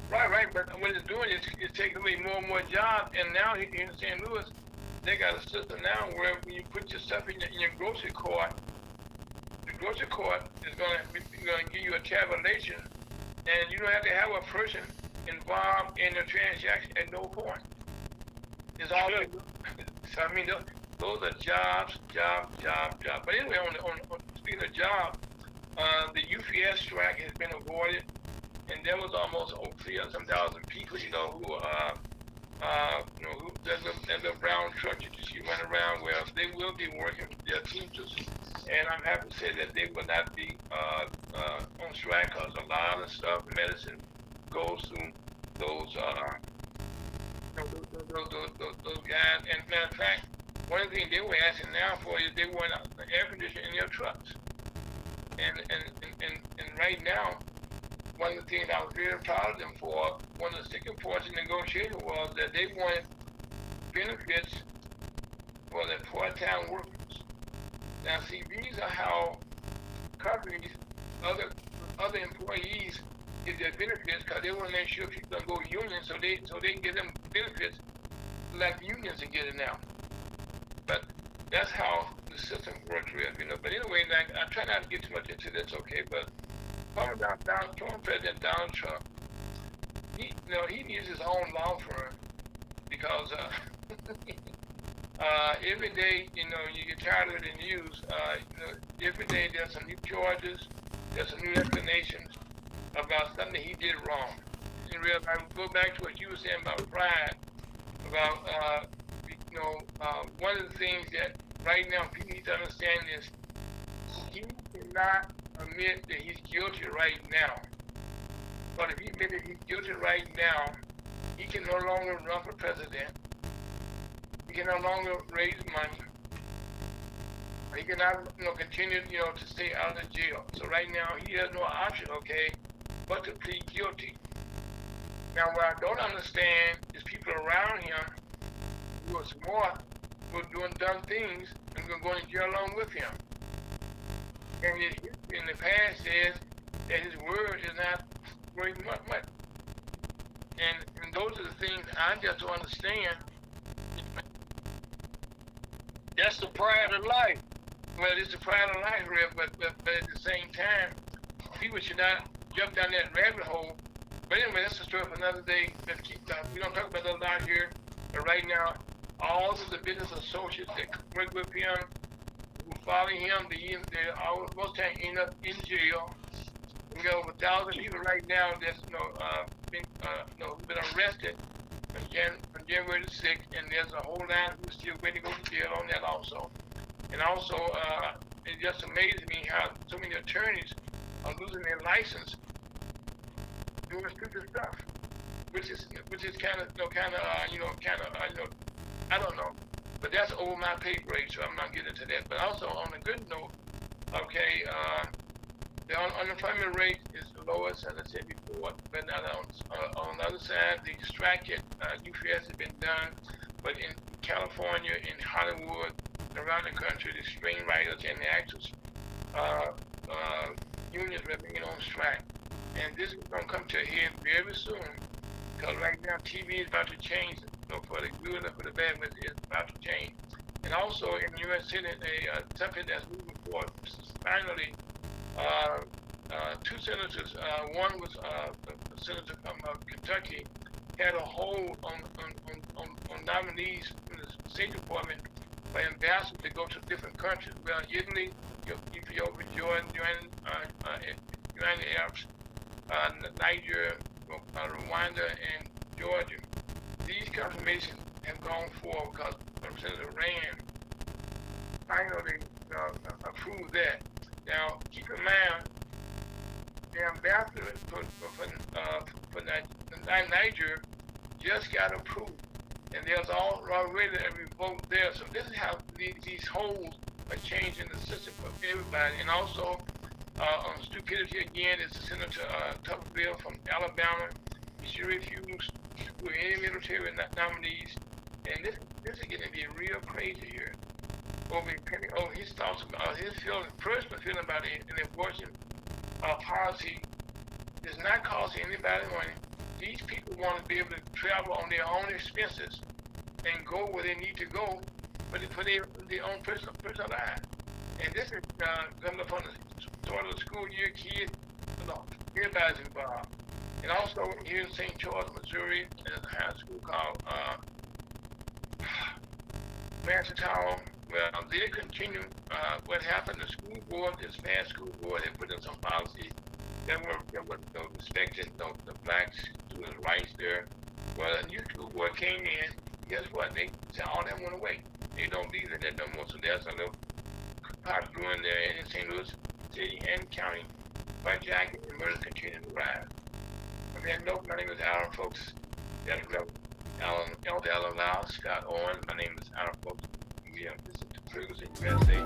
[SPEAKER 1] Right. But what it's doing is it's taking away more and more jobs. And now here in St. Louis, they got a system now where when you put your stuff in your grocery cart, the grocery cart is going to give you a tabulation, and you don't have to have a person involved in the transaction at no point. It's all. So I mean, those are jobs. But anyway, on speaking of jobs, the UPS strike has been avoided, and there was almost 3,000 people, who there's a brown truck that you run around. Well, they will be working their teachers, and I'm happy to say that they will not be on strike because a lot of stuff, medicine, goes through those guys. And matter of fact, one of the things they were asking now for is they want air conditioning in their trucks. And right now, one of the things I was very proud of them for, one of the sticking points in negotiation was that they wanted benefits for the part-time workers. Now, see, these are how companies, other employees get their benefits because they want to make sure people don't go union, so they can get them benefits like unions are getting now. But that's how the system works, really, But anyway, I try not to get too much into this, okay? But talking about President Donald Trump, he needs his own law firm because every day, you get tired of the news. Every day there's some new charges, there's some new explanations about something he did wrong. And real, I go back to what you were saying about pride, about one of the things that right now people need to understand is he cannot admit that he's guilty right now. But if he admits that he's guilty right now, he can no longer run for president. He can no longer raise money. He cannot, continue, to stay out of jail. So right now he has no option, okay, but to plead guilty. Now what I don't understand is people around him who are smart, who are doing dumb things, and going to jail along with him. And his history in the past says that his word is not worth much. And those are the things I just don't understand.
[SPEAKER 2] That's the pride of life.
[SPEAKER 1] Well, it's the pride of life, but at the same time, people should not jump down that rabbit hole. But anyway, that's a story for another day. Let's keep talking. We don't talk about that out here. But right now, all of the business associates that work with him, who follow him, they most time end up in jail. We got over 1,000 people right now that's been arrested on January the 6th, and there's a whole line who's still waiting to go to jail on that also. And also, it just amazes me how so many attorneys are losing their license doing stupid stuff, which is kind of I don't know, but that's over my pay grade, so I'm not getting into that. But also on a good note, okay, The unemployment rate is the lowest, as I said before. But on the other side, the strike at UPS has been done. But in California, in Hollywood, around the country, the screenwriters and the actors unions are being on strike. And this is going to come to a head very soon, because right now TV is about to change, for the good or for the bad, but it's about to change. And also in the U.S. Senate, something that's moving forward. Finally, two senators, one was a senator from Kentucky, had a hold on nominees in the State Department for ambassadors to go to different countries. Well, Italy, Ethiopia, Jordan, United Arabs, Nigeria, Rwanda, and Georgia. These confirmations have gone forward because Senator Rand finally approved that. Now, keep in mind, the ambassador for Nigeria just got approved, and there's already a revolt there. So this is how these holes are changing the system for everybody. And also, on stupidity again, is Senator Tuberville from Alabama. She refused with any military nominees, and this is going to be real crazy here. His thoughts about his personal feeling about an abortion policy does not cost anybody money. These people want to be able to travel on their own expenses and go where they need to go for their own personal lives. And this is coming up on the start of the school year, kids, everybody's involved. And also here in St. Charles, Missouri, there's a high school called Fancy Town. Well, they continue what happened. The school board, this past school board, they put in some policies that were respected the black students' rights there. Well, a new school board came in. Guess what? They said all that went away. They don't believe in that no more. So there's a little pot brewing there in St. Louis City and County. White jacket and murder continue to rise. On that note, my name is Aaron Folks. That's Elder Alan Lau, Scott Owen. My name is Aaron Folks. We have this is Ferguson, USA.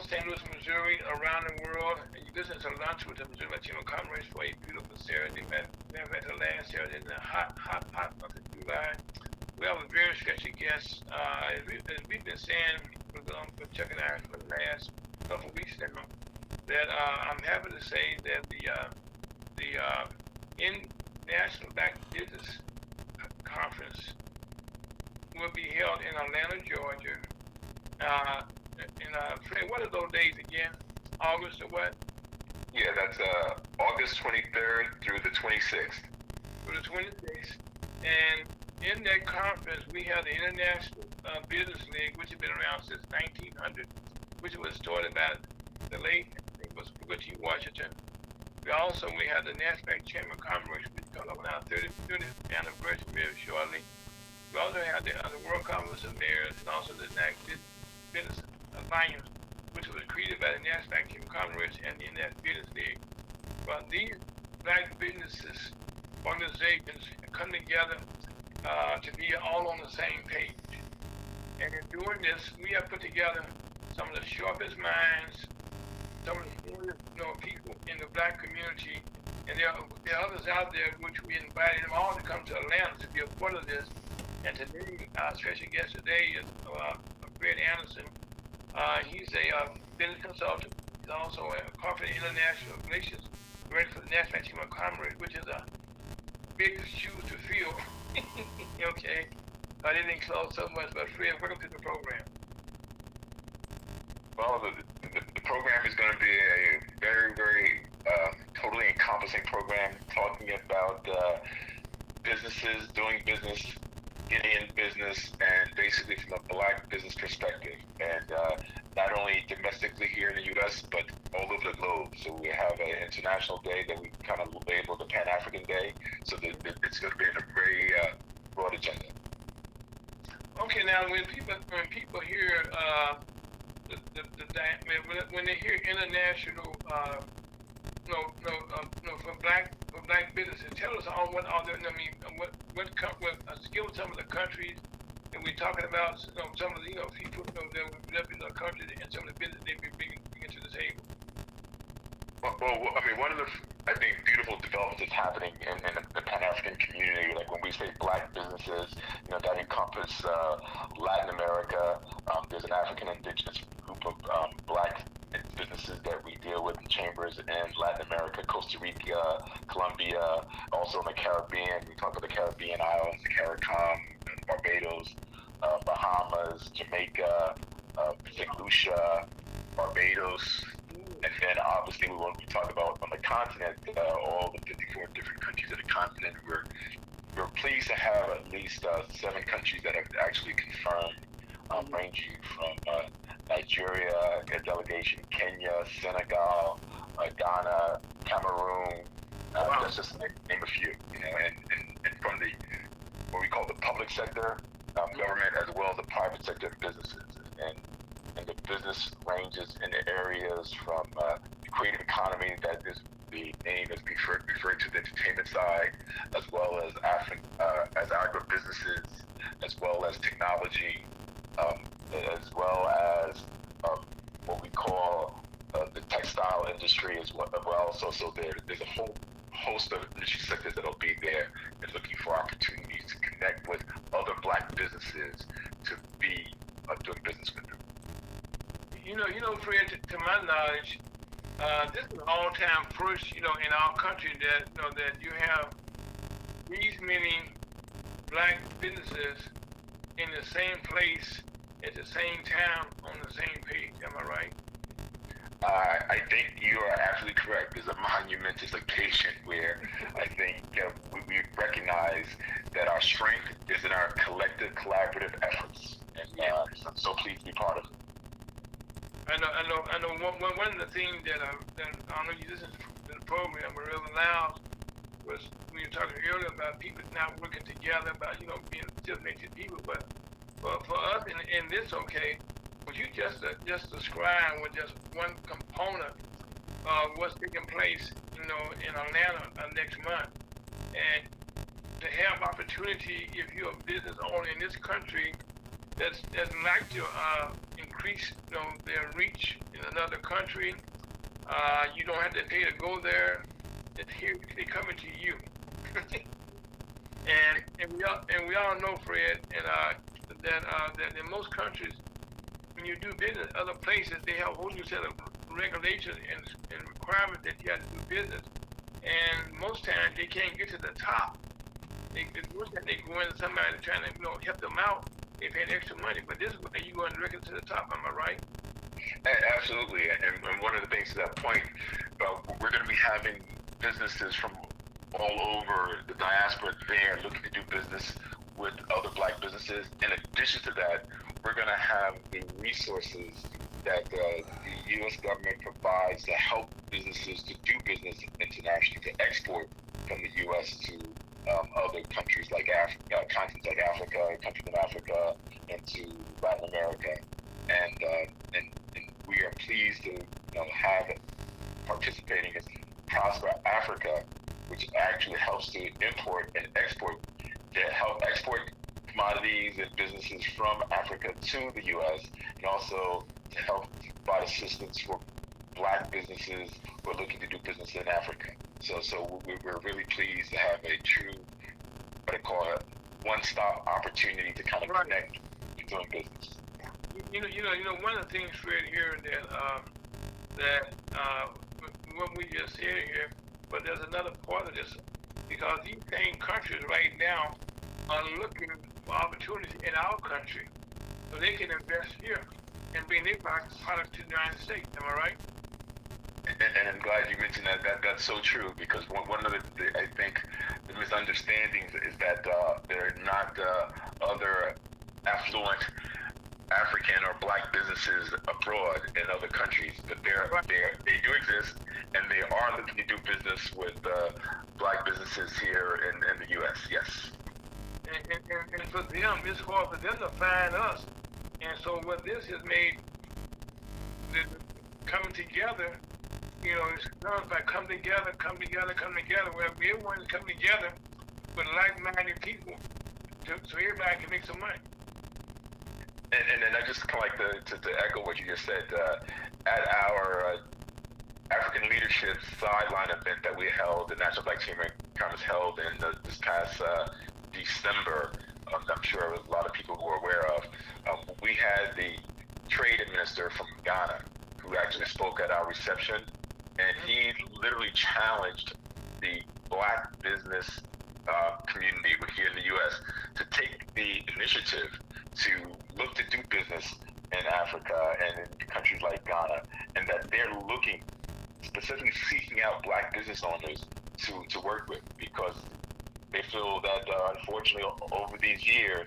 [SPEAKER 1] St. Louis, Missouri, around the world. And you listen to Lunch with the Missouri Latino Conference for a beautiful Saturday. We have had the last Saturday in the hot month of July. We have a very special guest. As we've been saying with Chuck and I for the last couple of weeks now, that I'm happy to say that the National Black Business Conference will be held in Atlanta, Georgia. Fred, what are those days again? August or what?
[SPEAKER 4] Yeah, that's August 23rd through the 26th.
[SPEAKER 1] Through the 26th. And in that conference, we have the International Business League, which has been around since 1900, which was started by the late, I think it was Booker T. Washington. We have the NASDAQ Chamber of Commerce, which is coming up on our 30th anniversary very shortly. We also have the World Conference of Mayors and also the NASDAQ Business Alliance, which was created by the NASDAQ Chamber of Commerce and the International Business League. But these black businesses, organizations come together to be all on the same page. And in doing this, we have put together some of the sharpest minds, some of the people in the black community And there are others out there which we invited them all to come to Atlanta to be a part of this. And today, our special guest today is Fred Anderson. He's a business consultant. He's also a corporate international relations director for the National Chamber of Commerce, which is a big shoes to fill. Okay. I didn't enclose so much, but Fred, welcome to the program.
[SPEAKER 4] Well, the program is going to be a very, very totally encompassing program talking about businesses, doing business, getting in business, and basically from a Black business perspective. And not only domestically here in the U.S., but all over the globe. So we have an international day that we kind of label the Pan-African Day. So it's going to be in a very broad agenda.
[SPEAKER 1] Okay, now when people hear when they hear international, for black businesses, tell us all what are the, give some of the countries that we're talking about. Some of the people that represent our country and some of the business they be bringing to the table.
[SPEAKER 4] Well, I mean, one of the, I think, beautiful developments that's happening in the Pan-African community, like when we say Black businesses, that encompass Latin America. There's an African indigenous group of Black businesses that we deal with in chambers in Latin America, Costa Rica, Colombia, also in the Caribbean. We talk about the Caribbean islands, the CARICOM, Barbados, Bahamas, Jamaica, St. Lucia, Barbados. And then obviously when we talk about on the continent, all the 54 different countries of the continent, we're pleased to have at least 7 countries that have actually confirmed, ranging from Nigeria, a delegation, Kenya, Senegal, Ghana, Cameroon. That's just to name a few. And from the what we call the public sector, government, as well as the private sector businesses, and the business ranges in the areas from the creative economy, that is the name is referring to the entertainment side, as well as agribusinesses, as well as technology, as well as what we call the textile industry as well. So there's a whole host of industry sectors that'll be there and looking for opportunities to connect with other Black businesses to be doing business with them.
[SPEAKER 1] Fred, to my knowledge, this is an all-time first, in our country that you have these many Black businesses in the same place at the same time on the same page. Am I right?
[SPEAKER 4] I think you are absolutely correct. There's a monumentous occasion where I think we recognize that our strength is in our collective, collaborative efforts, and I'm so pleased to be part of it.
[SPEAKER 1] I know. One of the things that I know you listen to the program were really loud was when you were talking earlier about people not working together, about being self-made people. But for us in this, okay, what you just described was just one component of what's taking place, in Atlanta next month, and to have opportunity if you're a business owner in this country that's like to increase their reach in another country. You don't have to pay to go there. They're coming to you. and we all know, Fred, that in most countries, when you do business, other places they have a whole new set of regulations and requirements that you have to do business. And most times they can't get to the top. They go into somebody trying to help them out. They pay extra money, but this way you go directly to the top. Am I right?
[SPEAKER 4] Absolutely, and one of the things to that point, we're going to be having businesses from all over the diaspora there looking to do business with other Black businesses. In addition to that, we're going to have the resources that the U.S. government provides to help businesses to do business internationally, to export from the U.S. to other countries like continents like Africa, countries in Africa, and to Latin America, and we are pleased to have participating in Prosper Africa, which actually helps to import and export, to help export commodities and businesses from Africa to the U.S., and also to help provide assistance for Black businesses who are looking to do business in Africa. So we're really pleased to have a true, what I call a one-stop opportunity to kind of connect with doing business.
[SPEAKER 1] One of the things, Fred, here that what we just said here, but there's another part of this, because these same countries right now are looking for opportunities in our country so they can invest here and bring their products to the United States. Am I right?
[SPEAKER 4] And I'm glad you mentioned that. That's so true, because one of the I think the misunderstandings is that there are not other affluent African or Black businesses abroad in other countries, but they do exist, and they are looking to do business with Black businesses here in the U.S. Yes.
[SPEAKER 1] And for them, it's hard for them to find us. And so what this has made, coming together, it's done by come together, where everyone's coming together with like-minded people so everybody can make some money.
[SPEAKER 4] And I just kind of like to echo what you just said. At our African Leadership Sideline event that we held, the National Black Chamber Conference held in this past December, I'm sure a lot of people who are aware of, we had the trade minister from Ghana who actually spoke at our reception, and he literally challenged the Black business community here in the U.S. to take the initiative to look to do business in Africa and in countries like Ghana, and that they're looking, specifically seeking out Black business owners to work with, because they feel that unfortunately over these years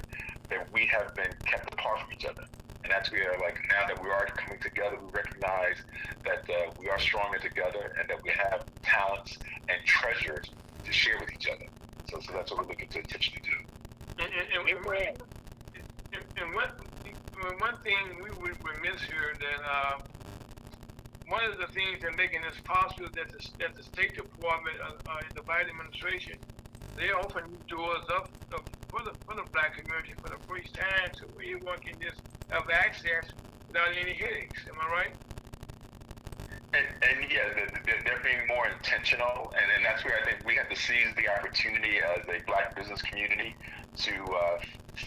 [SPEAKER 4] that we have been kept apart from each other. And that's where, like, now that we are coming together, we recognize that we are stronger together and that we have talents and treasures to share with each other. So that's what we're looking to intentionally do.
[SPEAKER 1] And one thing we would miss here, that one of the things that making this possible that the State Department and the Biden administration, they open doors up for the Black community for the first time, so everyone can just have access without any headaches. Am I right?
[SPEAKER 4] And yeah, they're being more intentional, and that's where I think we have to seize the opportunity as a Black business community to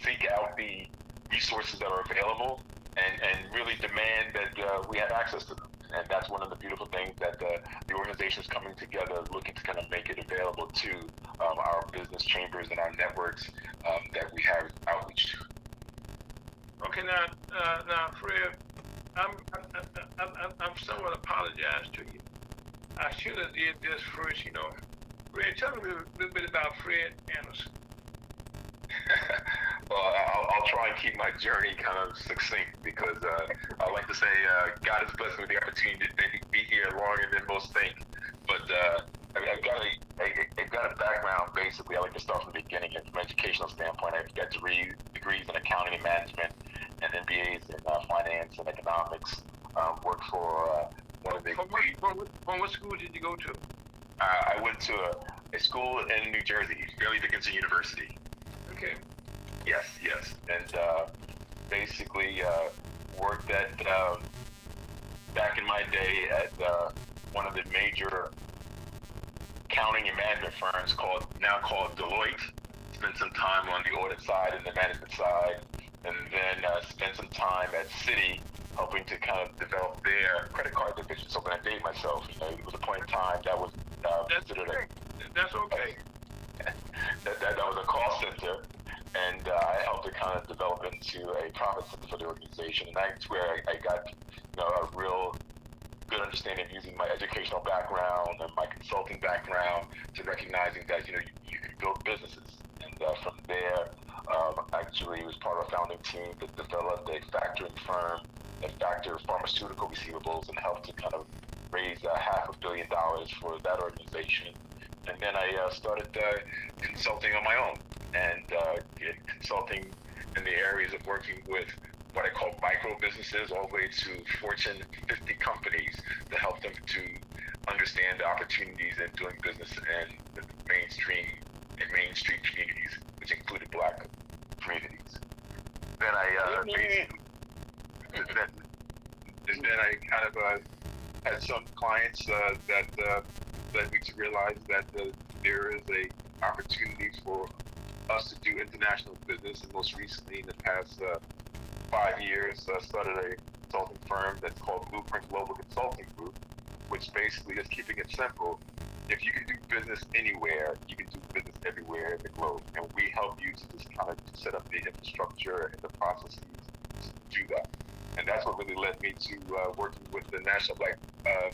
[SPEAKER 4] seek out the resources that are available and really demand that we have access to them. And that's one of the beautiful things that the organization is coming together, looking to kind of make it available to our business chambers and our networks that we have outreach to.
[SPEAKER 1] Okay, now, Fred, I'm somewhat apologize to you. I should have did this first, Fred, tell me a little bit about Fred Anderson.
[SPEAKER 4] Well, I'll try and keep my journey kind of succinct, because I like to say God has blessed me with the opportunity to maybe be here longer than most think. But I've got a background, basically. I like to start from the beginning. And from an educational standpoint, I've got degrees in accounting and management and MBAs in finance and economics. Worked for one of the...
[SPEAKER 1] From what school did you go to?
[SPEAKER 4] I went to a school in New Jersey, Fairleigh Dickinson University.
[SPEAKER 1] Okay.
[SPEAKER 4] Yes. And basically worked at, back in my day, at one of the major accounting and management firms now called Deloitte. Spent some time on the audit side and the management side, and then spent some time at Citi helping to kind of develop their credit card division. So when I date myself, it was a point in time that was considered
[SPEAKER 1] That's okay.
[SPEAKER 4] that was a call center, and I helped to kind of develop into a profit center for the organization. And that's where I got a real good understanding of using my educational background and my consulting background to recognizing that you could build businesses. And from there, actually was part of a founding team that developed a factoring firm that factored pharmaceutical receivables and helped to kind of raise $500 million for that organization. And then I started consulting on my own, and consulting in the areas of working with what I call micro businesses, all the way to Fortune 50 companies, to help them to understand the opportunities in doing business in the Main Street communities, which included Black communities. Then I then I kind of had some clients that led me to realize that there is a opportunity for us to do international business, and most recently in the past 5 years, started a consulting firm that's called Blueprint Global Consulting Group, which basically is keeping it simple. If you can do business anywhere, you can do business everywhere in the globe, and we help you to just kind of set up the infrastructure and the processes to do that. And that's what really led me to working with the National Black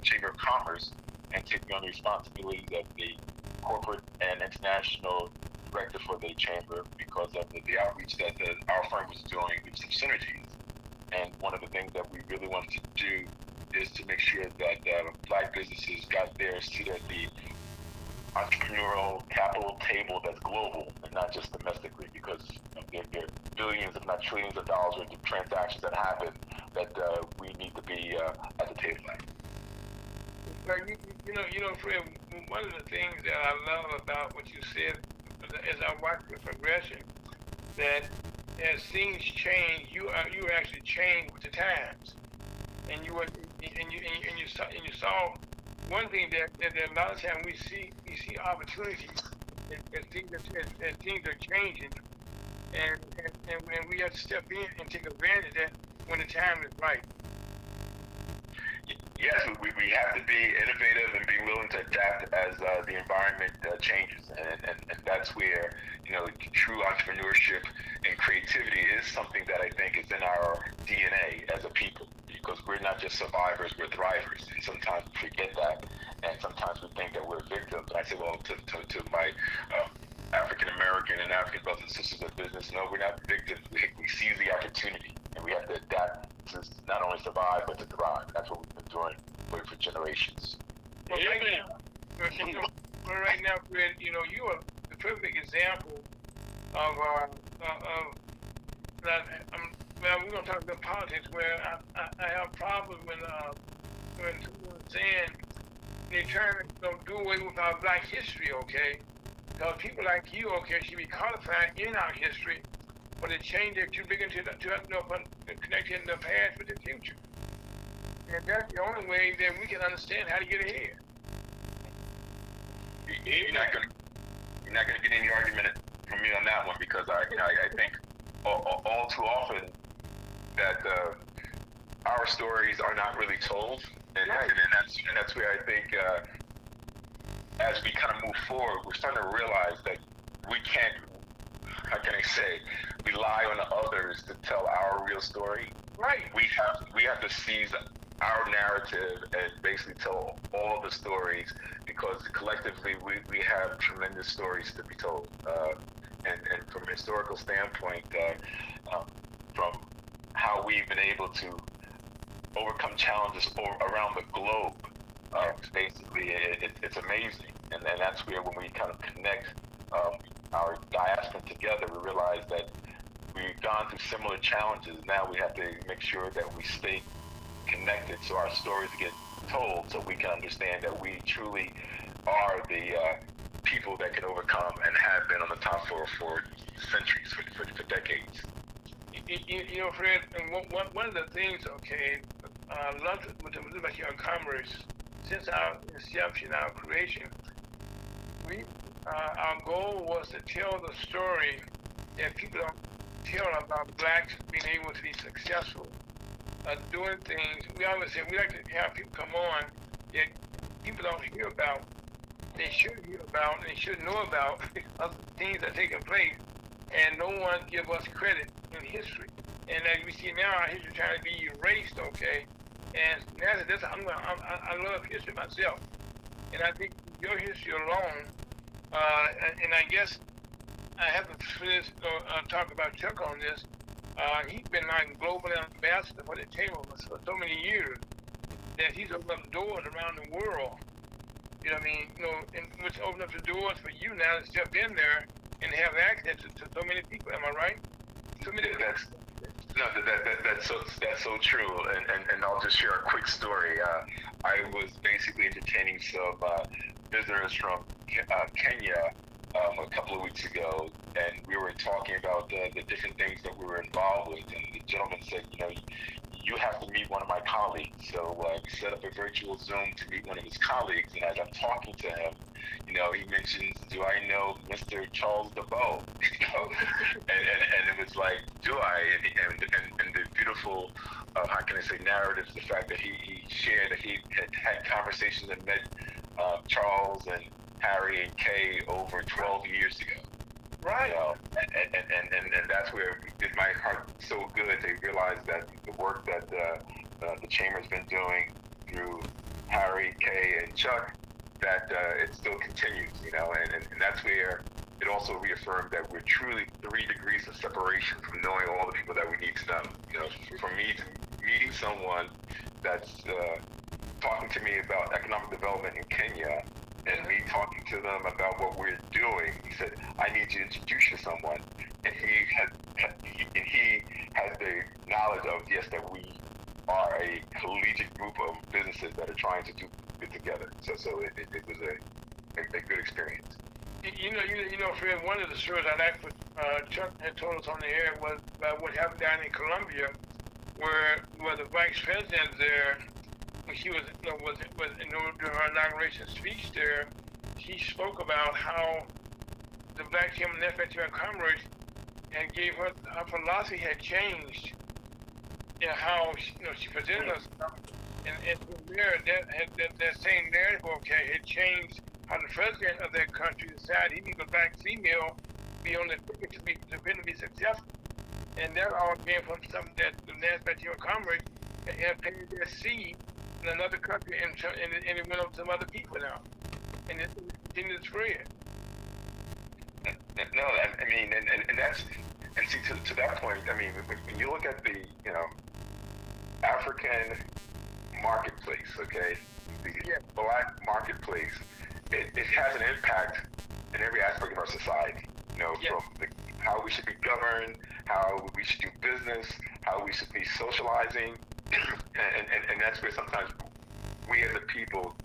[SPEAKER 4] Chamber of Commerce and taking on the responsibilities of the corporate and international director for the chamber, because of the outreach that our firm was doing with some synergies. And one of the things that we really wanted to do is to make sure that Black businesses got their seat at the entrepreneurial capital table that's global and not just domestically, because there are billions, if not trillions of dollars worth of transactions that happen that we need to be at the table at.
[SPEAKER 1] You know, Fred, one of the things that I love about what you said as I watch the progression, that as things change, you actually change with the times, and you saw one thing that a lot of times we see opportunities as things are changing, and we have to step in and take advantage of that when the time is right.
[SPEAKER 4] Yes, we have to be innovative and be willing to adapt as the environment changes, and that's where, you know, true entrepreneurship and creativity is something that I think is in our DNA as a people, because we're not just survivors, we're thrivers, and sometimes we forget that, and sometimes we think that we're victims. And I say, well, to my African American and African brothers and sisters of business, no, we're not victims. We seize the opportunity, and we have to adapt to not only survive but to thrive. That's what we've been doing for generations.
[SPEAKER 1] Well, right now, Fred, you know, you are the perfect example of well, we're gonna talk about politics, where I have problems when someone saying they trying to do away with our Black history, okay? Because people like you, okay, should be codified in our history, but it changed it too big into connecting the past with the future. And that's the only way that we can understand how to get ahead.
[SPEAKER 4] You're not gonna get any argument from me on that one, because I think all too often that our stories are not really told, and that's where I think as we kind of move forward, we're starting to realize that we can't, how can I say, rely on others to tell our real story.
[SPEAKER 1] Right.
[SPEAKER 4] We have to seize our narrative and basically tell all of the stories, because collectively we have tremendous stories to be told. And from a historical standpoint, from how we've been able to overcome challenges around the globe, basically it's amazing. And that's where, when we kind of connect our diaspora together, we realize that we've gone through similar challenges. Now we have to make sure that we stay connected so our stories get told, so we can understand that we truly are the people that can overcome and have been on the top for centuries, for decades.
[SPEAKER 1] You know, Fred, and one of the things, okay, I love about your commerce, since our inception, our creation, our goal was to tell the story that people don't tell about Blacks being able to be successful, doing things. We always say we like to have people come on that people don't hear about, they should hear about, and they should know about other things that are taking place, and no one give us credit in history. And as we see now, our history trying to be erased, okay? And that's I love history myself, and I think your history alone, and I guess I have to talk about Chuck on this. He's been like global ambassador for the table for so many years that he's opened up doors around the world. You know what I mean? You know, and which opened up the doors for you now to step in there and have access to so many people. Am I right? So many.
[SPEAKER 4] That's so true. And I'll just share a quick story. I was basically entertaining some visitors from Kenya a couple of weeks ago, and we were talking about the different things that we were involved with. And the gentleman said, you know, you have to meet one of my colleagues. So we set up a virtual Zoom to meet one of his colleagues. And as I'm talking to him, he mentions, do I know Mr. Charles DeBow? And it was like, do I? And the beautiful, how can I say, narrative, the fact that he shared that he had conversations and met Charles and Harry and Kay over 12 years ago.
[SPEAKER 1] Right.
[SPEAKER 4] And that's where it did my heart so good to realize that the work that the Chamber's been doing through Harry, Kay, and Chuck, that it still continues, and that's where it also reaffirmed that we're truly 3 degrees of separation from knowing all the people that we need to know. From me to meeting someone that's talking to me about economic development in Kenya, and me talking to them about what we're doing, he said, I need to introduce you to someone. And he has the knowledge of, yes, that we are a collegiate group of businesses that are trying to do it together. So it was a good experience.
[SPEAKER 1] Fred, one of the stories I like what Chuck had told us on the air was about what happened down in Colombia, where the vice president there, when she was during her inauguration speech there, she spoke about how the Black Chamber of Manufacturing and Commerce and gave her philosophy had changed in how she presented herself, and from there that same narrative had changed how the president of that country decided he needs a black female be on the ticket to be successful, and that all came from something that the National Chamber of Commerce had paid their seed in another country, and it went up to some other people now, and it continued to spread.
[SPEAKER 4] No, I mean, and that's, and see, to that point, I mean, when you look at the African marketplace, okay, the Black marketplace, it has an impact in every aspect of our society. From how we should be governed, how we should do business, how we should be socializing, and that's where sometimes we as a people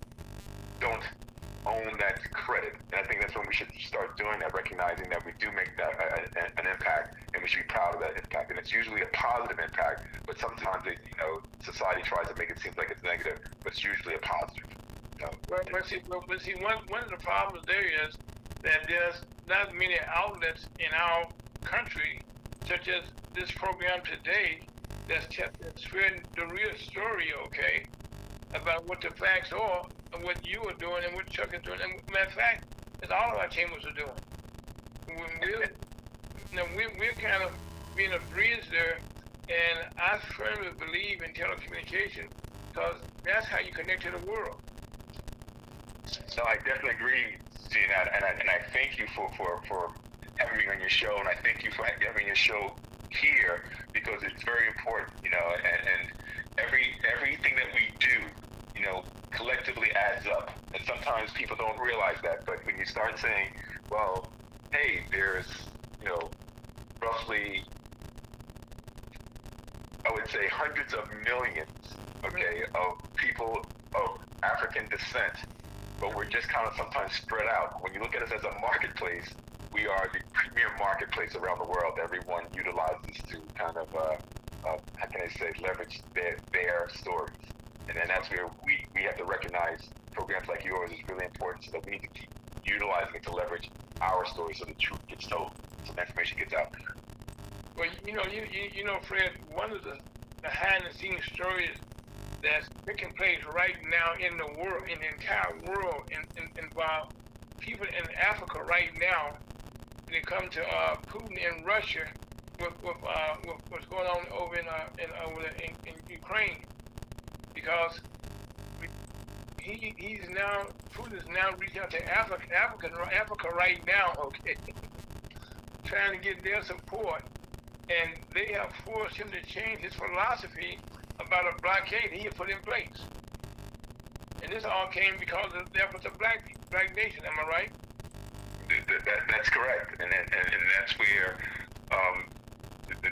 [SPEAKER 4] don't own that credit. And I think that's when we should start doing that, recognizing that we do make that an impact, and we should be proud of that impact. And it's usually a positive impact, but sometimes society tries to make it seem like it's negative, but it's usually a positive.
[SPEAKER 1] But see, one of the problems there is that there's not many outlets in our country, such as this program today, that's spreading the real story, about what the facts are, and what you are doing, and what Chuck is doing. And matter of fact, as all of our chambers are doing. We're kind of being a bridge there, and I firmly believe in telecommunication, because that's how you connect to the world.
[SPEAKER 4] No, I definitely agree, Gene, and I thank you for having me on your show, and I thank you for having your show here, because it's very important, and everything that we do, collectively adds up, and sometimes people don't realize that. But when you start saying, well, hey, there's roughly, I would say, hundreds of millions, of people of African descent, but we're just kind of sometimes spread out. When you look at us as a marketplace, we are the premier marketplace around the world. Everyone utilizes to kind of, how can I say, leverage their stories. And then that's where we have to recognize programs like yours is really important, so that we need to keep utilizing it to leverage our story so the truth gets told, so the information gets out there.
[SPEAKER 1] Well, Fred, one of the behind-the-scenes stories that's taking place right now in the world, in the entire world, involve people in Africa right now. When it comes to Putin in Russia, with what's going on over in Ukraine, because Putin is now reaching out to Africa right now, trying to get their support, and they have forced him to change his philosophy about a blockade he had put in place. And this all came because of the efforts of Black Nation. Am I right?
[SPEAKER 4] That's correct, and that's where the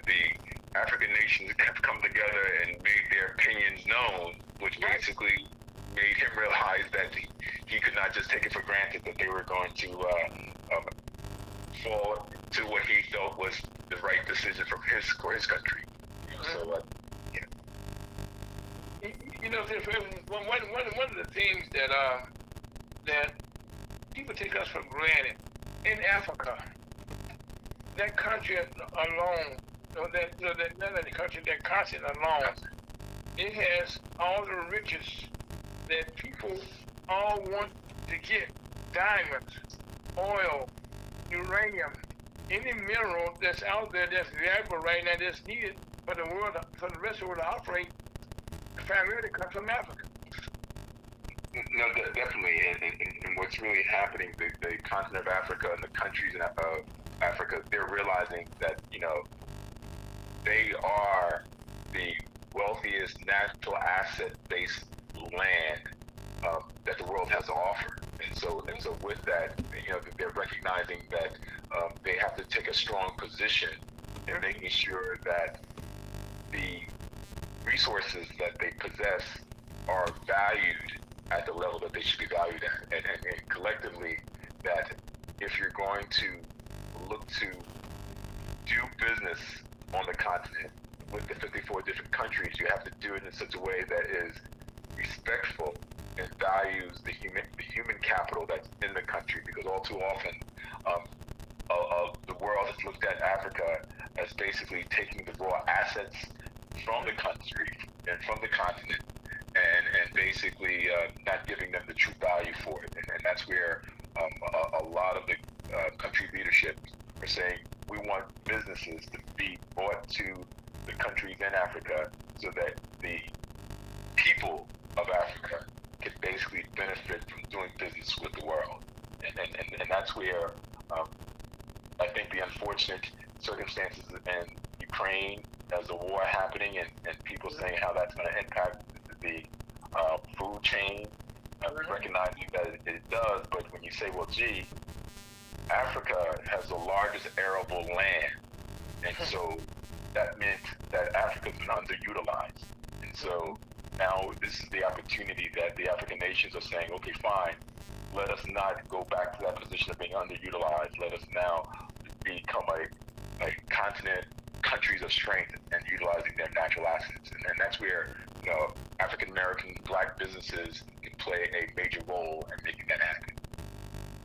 [SPEAKER 4] African nations have come together and made their opinions known, which basically made him realize that he could not just take it for granted that they were going to fall to what he felt was the right decision for his country. So,
[SPEAKER 1] You know, one of the things that people take us for granted in Africa, that country alone, not the country, that continent alone, it has all the riches that people all want to get: diamonds, oil, uranium, any mineral that's out there that's valuable right now that's needed for the world, for the rest of the world to operate, primarily comes from Africa.
[SPEAKER 4] No, definitely. And what's really happening, the continent of Africa and the countries in Africa, they're realizing that, you know, they are the wealthiest natural asset-based land that the world has to offer. And so with that, you know, they're recognizing that they have to take a strong position in making sure that the resources that they possess are valued at the level that they should be valued at, and collectively, that if you're going to look to do business on the continent with the 54 different countries, you have to do it in such a way that is respectful and values the human capital that's in the country, because all too often the world has looked at Africa as basically taking the raw assets from the country and from the continent and basically not giving them the true value for it. And that's where a lot of the country leadership are saying we want businesses to be brought to the countries in Africa so that the people of Africa can basically benefit from doing business with the world. And that's where I think the unfortunate circumstances in Ukraine, as a war happening, and people saying how that's going to impact the food chain, recognizing that it does. But when you say, well, gee, Africa has the largest arable land, and so that meant that Africa's been underutilized. And so now this is the opportunity that the African nations are saying, okay, fine, let us not go back to that position of being underutilized. Let us now become a continent, countries of strength, and utilizing their natural assets. And that's where, you know, African American Black businesses can play a major role in making that happen.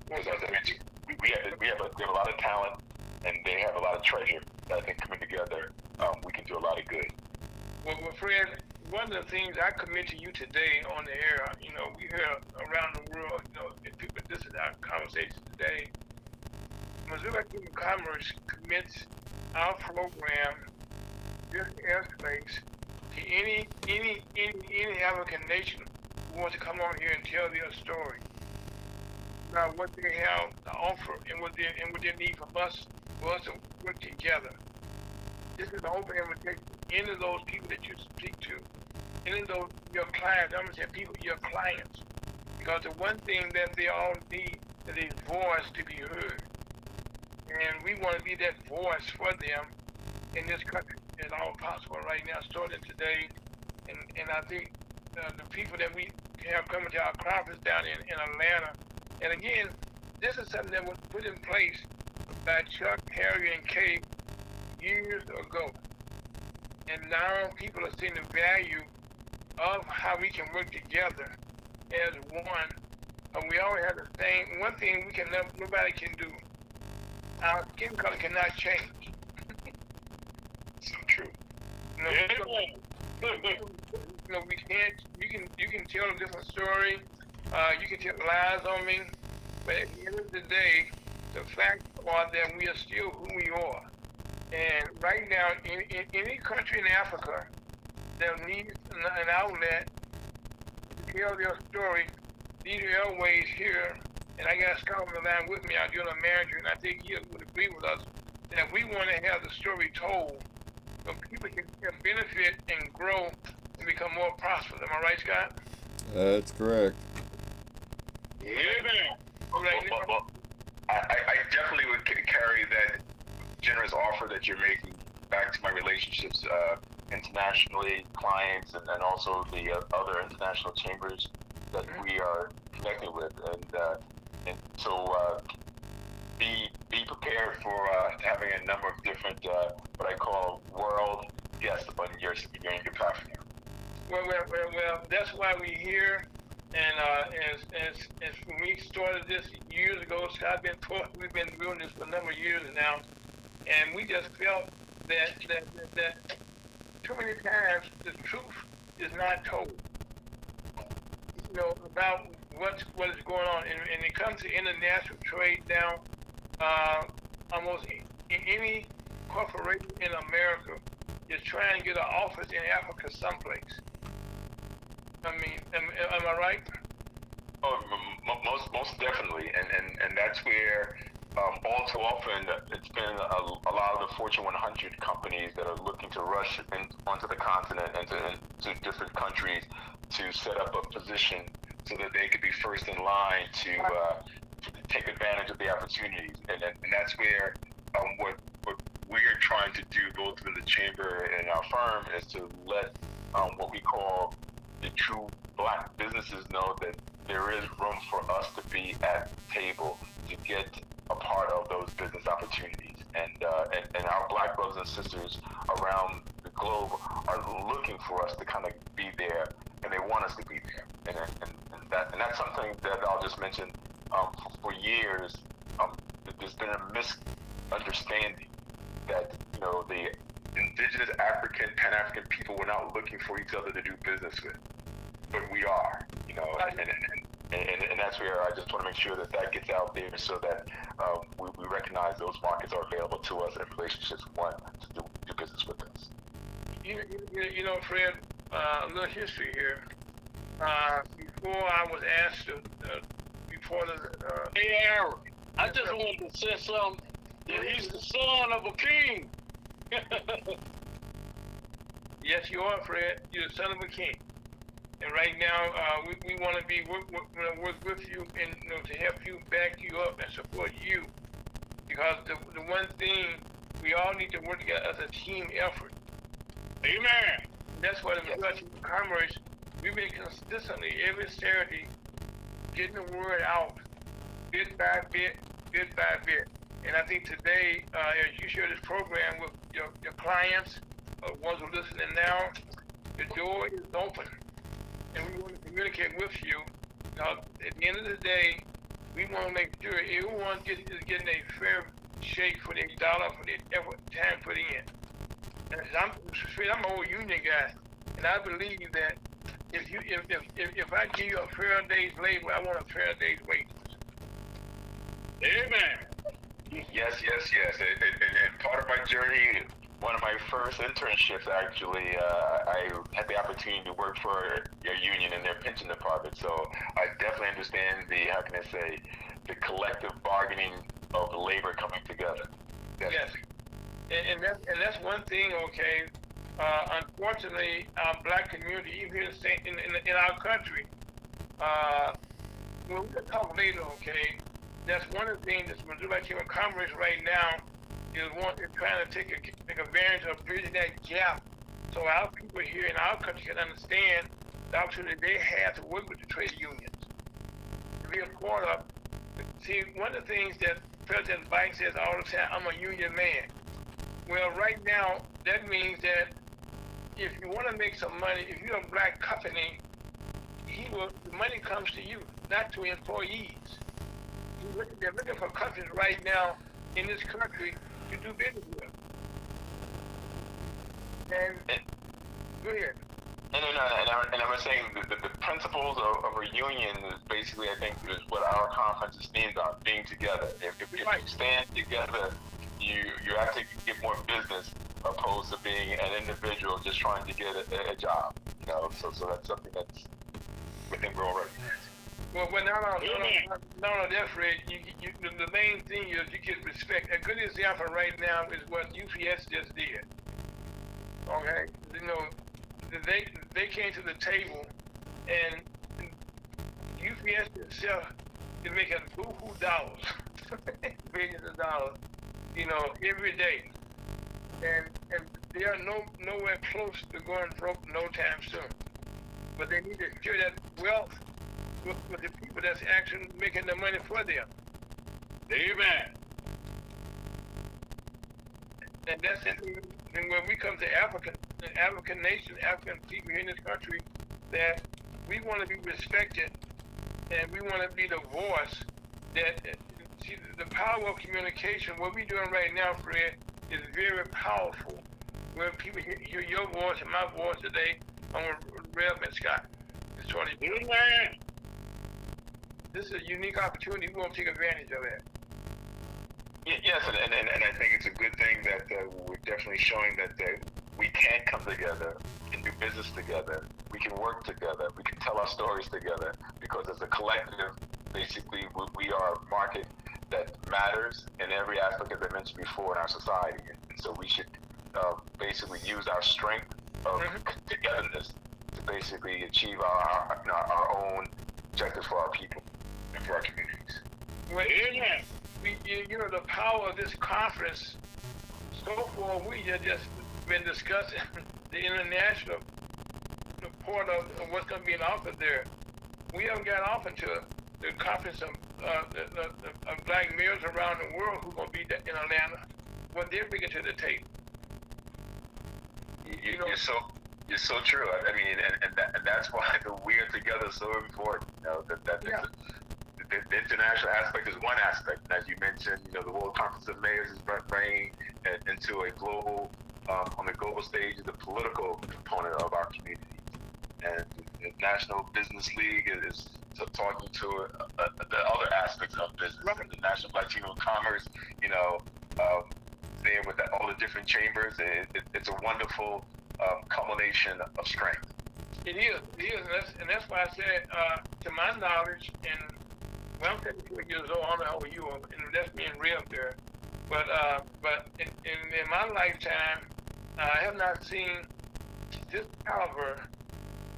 [SPEAKER 4] Because as I mentioned, we have a lot of talent, and they have a lot of treasure that I think coming together, we can do a lot of good.
[SPEAKER 1] Well, Fred, one of the things I commit to you today on the air, you know, we hear around the world, you know, if people listen to our conversation today, Missouri Chamber of Commerce commits our program, this airspace, to any African nation who wants to come on here and tell their story about what they have to offer and what they need from us, for us to work together. This is an open invitation. Any of those people that you speak to, any of those your clients, I'm gonna say people, your clients, because the one thing that they all need is a voice to be heard. And we want to be that voice for them in this country. It's all possible right now, starting today. And I think the people that we have coming to our conference down in Atlanta, and again, this is something that was put in place by Chuck, Harry, and Kay years ago. And now people are seeing the value of how we can work together as one. And we all have the same, one thing we can nobody can do. Our skin color cannot change.
[SPEAKER 4] So true.
[SPEAKER 1] You know, we can't. You can tell a different story. You can tell lies on me, but at the end of the day, the fact are that we are still who we are. And right now, in any country in Africa that needs an outlet to tell their story, these airways here. And I got Scott on the line with me, our general manager, and I think he would agree with us that we want to have the story told so people can benefit and grow and become more prosperous. Am I right, Scott?
[SPEAKER 3] That's correct.
[SPEAKER 2] Yeah, man.
[SPEAKER 4] Well, I definitely would carry that generous offer that you're making back to my relationships internationally, clients, and also the other international chambers that we are connected with. And so be prepared for having a number of different what I call world guests on your platform.
[SPEAKER 1] Well, that's why we're here. And as when we started this years ago, Scott we've been doing this for a number of years now, and we just felt that too many times the truth is not told. You know, about what is going on, and it comes to international trade now. Almost any corporation in America is trying to get an office in Africa someplace. I mean, am I right?
[SPEAKER 4] Oh, most definitely, and that's where all too often it's been a lot of the Fortune 100 companies that are looking to rush onto the continent and to different countries to set up a position so that they could be first in line to take advantage of the opportunities, and that's where what we're trying to do both in the chamber and our firm is to let what we call the true black businesses know that there is room for us to be at the table to get a part of those business opportunities, and our black brothers and sisters around the globe are looking for us to kind of be there, and they want us to be there, and that's something that I'll just mention. For years, there's been a misunderstanding that the indigenous African, Pan-African people were not looking for each other to do business with, but we are, and that's where I just want to make sure that gets out there so that we recognize those markets are available to us and relationships want to do business with us.
[SPEAKER 1] You know, Fred, a little history here. Before I was asked to, before the...
[SPEAKER 2] Hey, Aaron, I just wanted to say something. He's the son of a king.
[SPEAKER 1] Yes, you are, Fred. You're the son of a king. And right now, we want to work with you and to help you, back you up, and support you. Because the one thing, we all need to work together as a team effort.
[SPEAKER 2] Amen.
[SPEAKER 1] That's why the Chamber of Commerce, we've been consistently every Saturday getting the word out, bit by bit, bit by bit. And I think today, as you share this program with your clients, ones who are listening now, the door is open. And we want to communicate with you. Because at the end of the day, we want to make sure everyone is getting a fair shake for their dollar, for their effort, time put in. And I'm an old union guy, and I believe that if I give you a fair day's labor, I want a fair day's wages.
[SPEAKER 2] Amen.
[SPEAKER 4] Yes. And part of my journey, one of my first internships, actually, I had the opportunity to work for your union in their pension department. So I definitely understand the collective bargaining of the labor coming together.
[SPEAKER 1] Yes. And that's one thing, okay. Unfortunately, our black community, even here in our country, we'll talk later, okay. That's one of the things that Missouri Chamber of Commerce right now is trying to take advantage of bridging that gap, so our people here in our country can understand the opportunity they have to work with the trade unions, to be a part of. See, one of the things that President Biden says all the time, I'm a union man. Well, right now, that means that if you want to make some money, if you're a black company, the money comes to you, not to employees. They're looking for companies right now in this country to do business with. And go ahead.
[SPEAKER 4] And I was saying the principles of a union is basically, I think, is what our conference stands on, being together. If you stand together, you actually get more business opposed to being an individual just trying to get a job. So that's something that's within we're already.
[SPEAKER 1] Well, no, that's Fred. The main thing is you get respect. A good example right now is what UPS just did. Okay, they came to the table, and UPS itself is making boo-hoo dollars, billions of dollars, every day, and they are nowhere close to going broke no time soon. But they need to share that wealth with the people that's actually making the money for them.
[SPEAKER 2] Amen.
[SPEAKER 1] And that's it. and when we come to African nation, African people here in this country, that we want to be respected, and we want to be the voice that, see, the power of communication, what we're doing right now, Fred, is very powerful. When people hear your voice and my voice today on Rev and Scott, it's totally good. This is a unique opportunity. We want to take advantage of it.
[SPEAKER 4] Yes, and I think it's a good thing that we're definitely showing that we can come together, we can do business together, we can work together, we can tell our stories together, because as a collective, basically, we are a market that matters in every aspect, as I mentioned before, in our society. And so we should basically use our strength of togetherness to basically achieve our own objective for our people and for our communities.
[SPEAKER 1] Well, you know, the power of this conference, so far we have just been discussing the international part of what's going to be offered there. We haven't got off into the conference of black mayors around the world who are going to be in Atlanta, what they're bringing to the table. You know,
[SPEAKER 4] you're so true. I mean, and that's why the we are together is so important. You know, the international aspect is one aspect. As you mentioned, you know, the World Conference of Mayors is bringing into a global, on the global stage, the political component of our community. And the National Business League is talking to the other aspects of business. And the National Black Chamber of Commerce, you know, there with all the different chambers, it's a wonderful culmination of strength.
[SPEAKER 1] It is, and that's why I said, to my knowledge, and when I'm 74 years old, I don't know how old you are, and that's me and Ray up there. But in my lifetime, I have not seen this caliber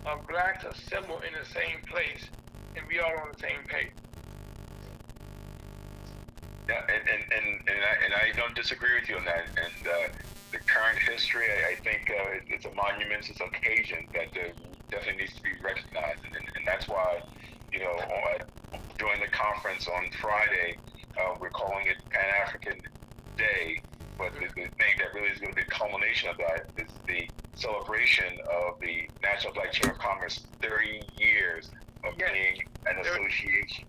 [SPEAKER 1] of blacks assembled in the same place and be all on the same page.
[SPEAKER 4] Yeah, and I don't disagree with you on that. And the current history, I think it's a monumentous occasion that definitely needs to be recognized, and that's why, you know, during the conference on Friday, we're calling it Pan-African Day, but the thing that really is going to be the culmination of that is the celebration of the National Black Chamber of Commerce 30 years of being an association.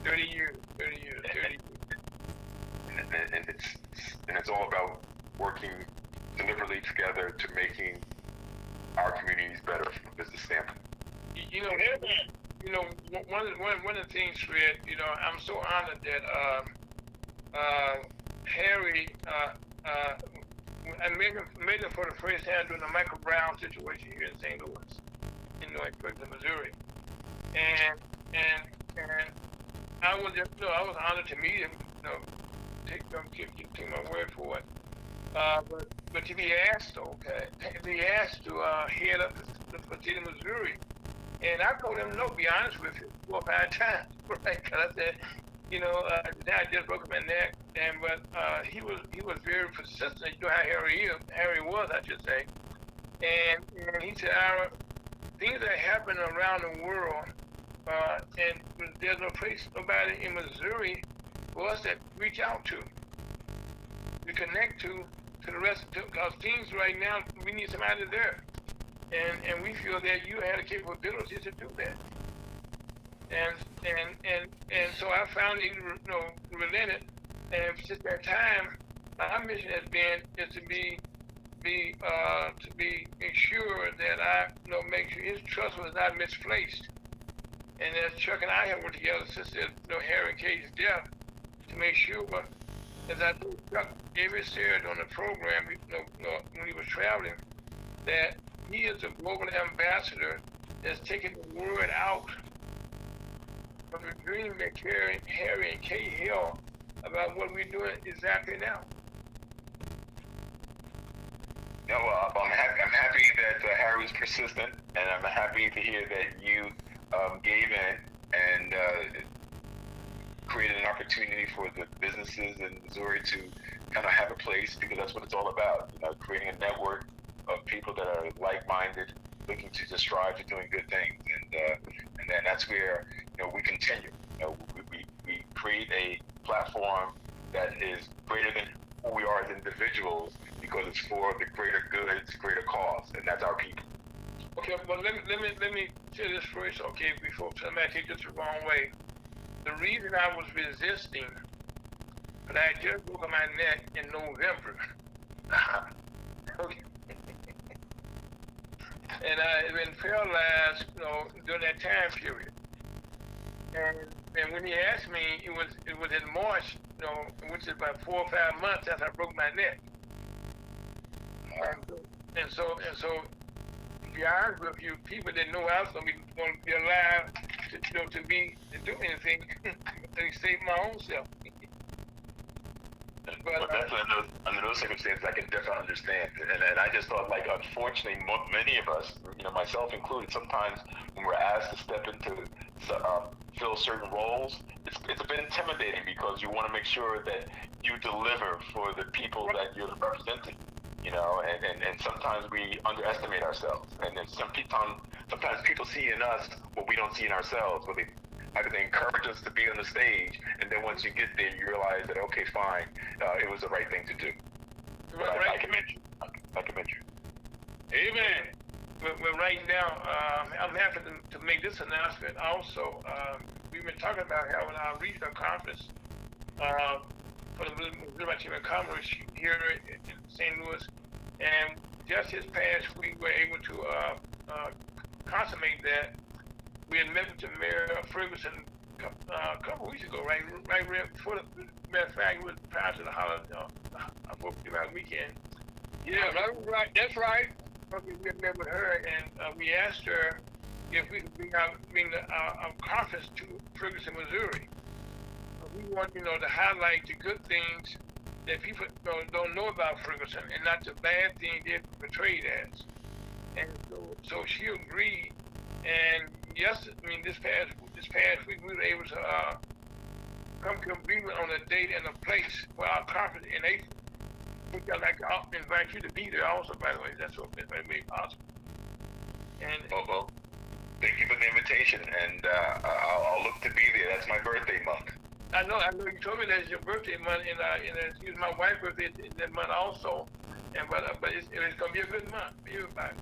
[SPEAKER 1] 30 years.
[SPEAKER 4] And it's all about working deliberately together to making our communities better from a business standpoint.
[SPEAKER 1] You know, one of the things, Fred, you know, I'm so honored that Harry, I met him for the first time during the Michael Brown situation here in St. Louis, in Missouri, and I was just, you know, I was honored to meet him. You know, take my word for it. But to be asked, to head up the state of Missouri, and I told him no. Be honest with you, 4 or 5 times, right? Because I said, you know, I just broke my neck, but he was very persistent. You know how Harry was, I should say, and he said, things that happen around the world, and there's nobody in Missouri for us that reach out to connect to the rest, because things right now, we need somebody there. And we feel that you had the capability to do that. And so I found it, you know, relented. And since that time, our mission has been to make sure that I, you know, make sure his trust was not misplaced. And as Chuck and I have worked together since Harry and Kate's death, to make sure, as I told Chuck every Saturday on the program, when he was traveling, that he is a global ambassador that's taking the word out from the dream that Harry and Kate held about what we're doing exactly now.
[SPEAKER 4] No, I'm happy that Harry was persistent, and I'm happy to hear that you gave in and created an opportunity for the businesses in Missouri to kind of have a place, because that's what it's all about. You know, creating a network of people that are like-minded, looking to just strive to doing good things, and then that's where, you know, we continue. You know, we create a platform that is greater than who we are as individuals, because it's for the greater good, it's greater cause, and that's our people.
[SPEAKER 1] Okay, but let me say this first, okay, before somebody take this the wrong way. The reason I was resisting, but I just broke my neck in November. Okay. And I had been paralyzed, during that time period. And when he asked me, it was in March, which is about 4 or 5 months after I broke my neck. And so, to be honest with you, people didn't know I was going to be alive to do anything to save my own self.
[SPEAKER 4] But definitely under those circumstances, I can definitely understand. And I just thought, like, unfortunately, many of us, myself included, sometimes when we're asked to step into fill certain roles, it's a bit intimidating because you want to make sure that you deliver for the people that you're representing. And sometimes we underestimate ourselves, and then sometimes people see in us what we don't see in ourselves. Where they encourage us to be on the stage, and then once you get there, you realize that okay, fine, it was the right thing to do.
[SPEAKER 1] Right.
[SPEAKER 4] I commend you. I commend you.
[SPEAKER 1] Amen. Well, right now, I'm happy to make this announcement also. We've been talking about having our regional conference for the Missouri Chamber of Commerce here in St. Louis, and just this past week, we were able to consummate that. We had met with the Mayor of Ferguson a couple of weeks ago, right before the matter of fact, it was prior to the holiday, about weekend.
[SPEAKER 2] Yeah, that's right.
[SPEAKER 1] Okay, we had met with her, and we asked her if we could bring our conference to Ferguson, Missouri. We want, to highlight the good things that people don't know about Ferguson, and not the bad things they're portrayed as. And so she agreed, and this past week we were able to come to agreement on a date and a place for our conference in April. I'd like to invite you to be there also, by the way. That's what made possible. And
[SPEAKER 4] well, thank you for the invitation, and I'll look to be there. That's my birthday month.
[SPEAKER 1] I know. You told me that it's your birthday month, and it's my wife's birthday in that month also. But it's gonna be a good month for everybody.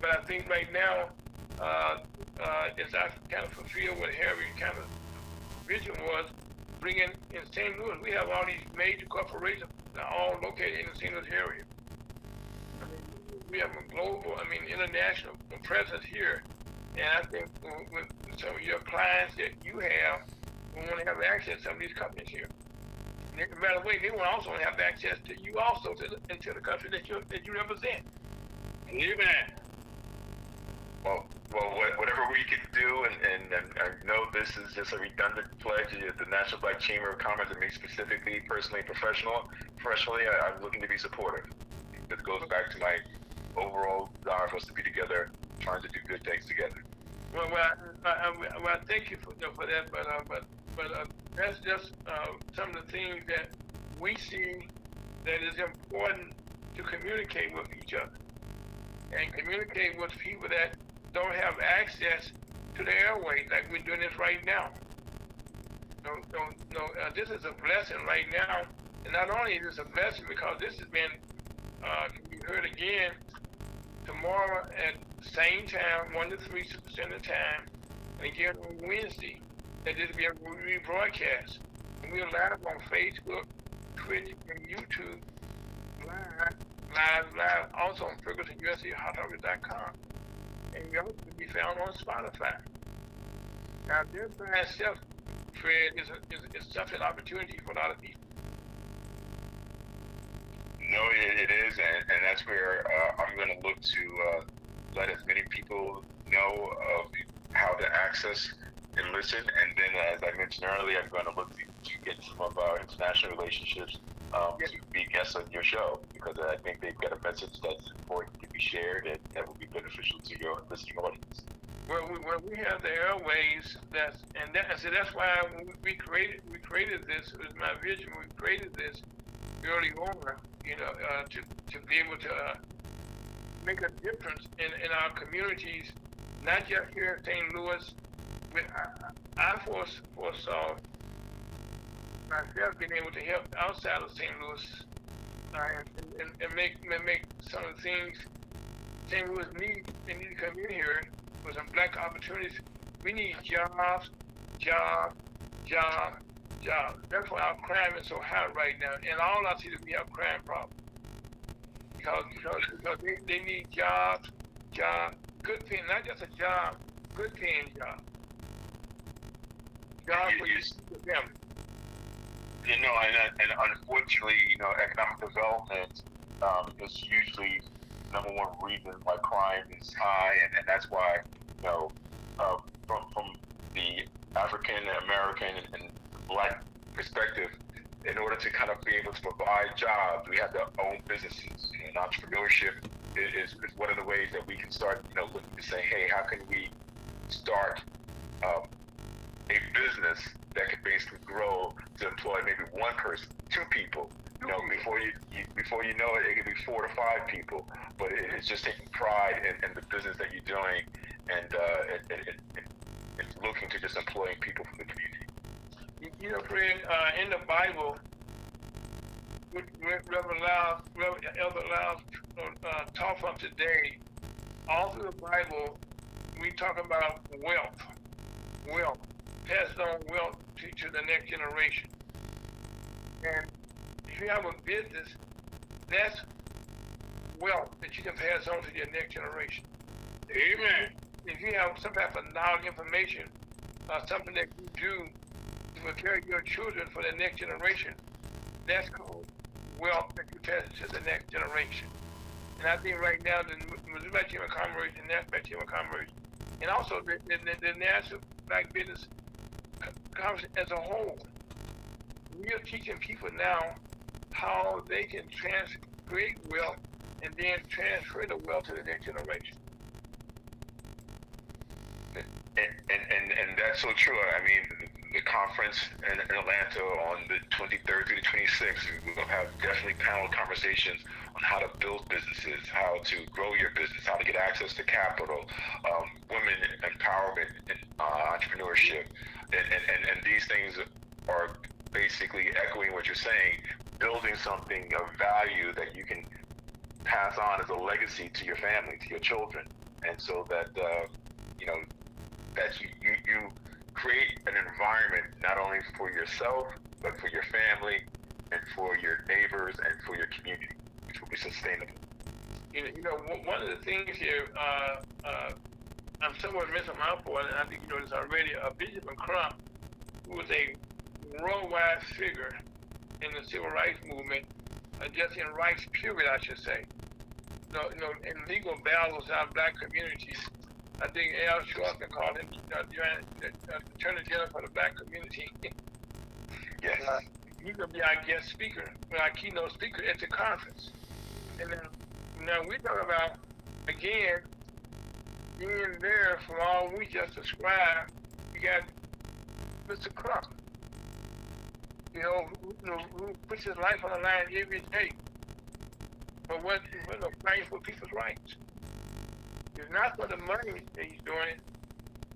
[SPEAKER 1] But I think right now, as I kind of fulfill what Harry kind of vision was, bringing in St. Louis, we have all these major corporations that are all located in the St. Louis area. We have a global, international presence here. And I think with some of your clients that you have, we want to have access to some of these companies here. And by the way, they will also have access to you also into the country that you represent.
[SPEAKER 2] Amen.
[SPEAKER 4] Well, whatever we can do, and I know this is just a redundant pledge at the National Black Chamber of Commerce, and me specifically, personally, professionally, I'm looking to be supportive. This goes back to my overall desire for us to be together, trying to do good things together.
[SPEAKER 1] Well, I thank you for that, but that's just some of the things that we see that is important to communicate with each other and communicate with people that don't have access to the airways like we're doing this right now. This is a blessing right now, and not only is this a blessing because this has been can be heard again tomorrow at the same time, 1 to 3 Central Time, and again on Wednesday. That this will be a rebroadcast. And we're live on Facebook, Twitch, and YouTube. Live, also on FergusonUSAHotTopics.com. And we also can be found on Spotify. Now, this by itself, Fred, is such an opportunity for a lot of people.
[SPEAKER 4] No, it is, and that's where I'm going to look to let as many people know of how to access and listen. And then, as I mentioned earlier, I'm going to look to get some of our international relationships to be guests on your show, because I think they've got a message that's important to be shared and that will be beneficial to your listening audience.
[SPEAKER 1] Well, we have the airways. That's why we created this. It was my vision. We created this early on, to be able to make a difference in our communities, not just here in St. Louis. I foresaw myself being able to help outside of St. Louis and make some of the things St. Louis they need to come in here with some black opportunities. We need jobs, jobs, jobs, jobs. That's why our crime is so high right now. And all I see is we have crime problems. Because they need jobs, good paying, not just a job, good paying job. Jobs for them.
[SPEAKER 4] You know, and unfortunately, you know, economic development is usually number one reason why crime is high, and that's why, you know, from the African American and Black perspective, in order to kind of be able to provide jobs, we have to own businesses. And entrepreneurship is one of the ways that we can start, you know, looking to say, hey, how can we start a business that could basically grow to employ maybe one person, two people. You know, before you know it, it could be 4 to 5 people. But it's just taking pride in the business that you're doing, and it's looking to just employing people from the community.
[SPEAKER 1] You know, Fred, in the Bible, Reverend Elder Lyles taught from today, all through the Bible, we talk about wealth, pass on wealth to the next generation. And if you have a business, that's wealth that you can pass on to your next generation.
[SPEAKER 2] Amen.
[SPEAKER 1] If you have some type of knowledge, information, something that you do to prepare your children for the next generation, that's called wealth that you pass to the next generation. And I think right now, the Missouri Chamber of Commerce and National Chamber of Commerce, and also the National Black Business Conference as a whole, we are teaching people now how they can create wealth and then transfer the wealth to the next generation.
[SPEAKER 4] And that's so true. I mean, the conference in Atlanta on the 23rd through the 26th, we're going to have definitely panel conversations on how to build businesses, how to grow your business, how to get access to capital, women empowerment and entrepreneurship. And these things are basically echoing what you're saying, building something of value that you can pass on as a legacy to your family, to your children. And so that, you know, that you create an environment not only for yourself, but for your family and for your neighbors and for your community, which will be sustainable.
[SPEAKER 1] You know, one of the things here, I'm somewhat missing out for, and I think you know this already, Bishop Crump, who was a worldwide figure in the civil rights movement, just in rights period, I should say. You know, in legal battles in our black communities, I think Al Sharpton called him the Attorney General for the black community.
[SPEAKER 4] Yes.
[SPEAKER 1] He's going to be our guest speaker, our keynote speaker at the conference. And then now we talk about, again, being there for all we just described. You got Mr. Crump, who puts his life on the line every day. But what fighting for people's rights? It's not for the money that he's doing it.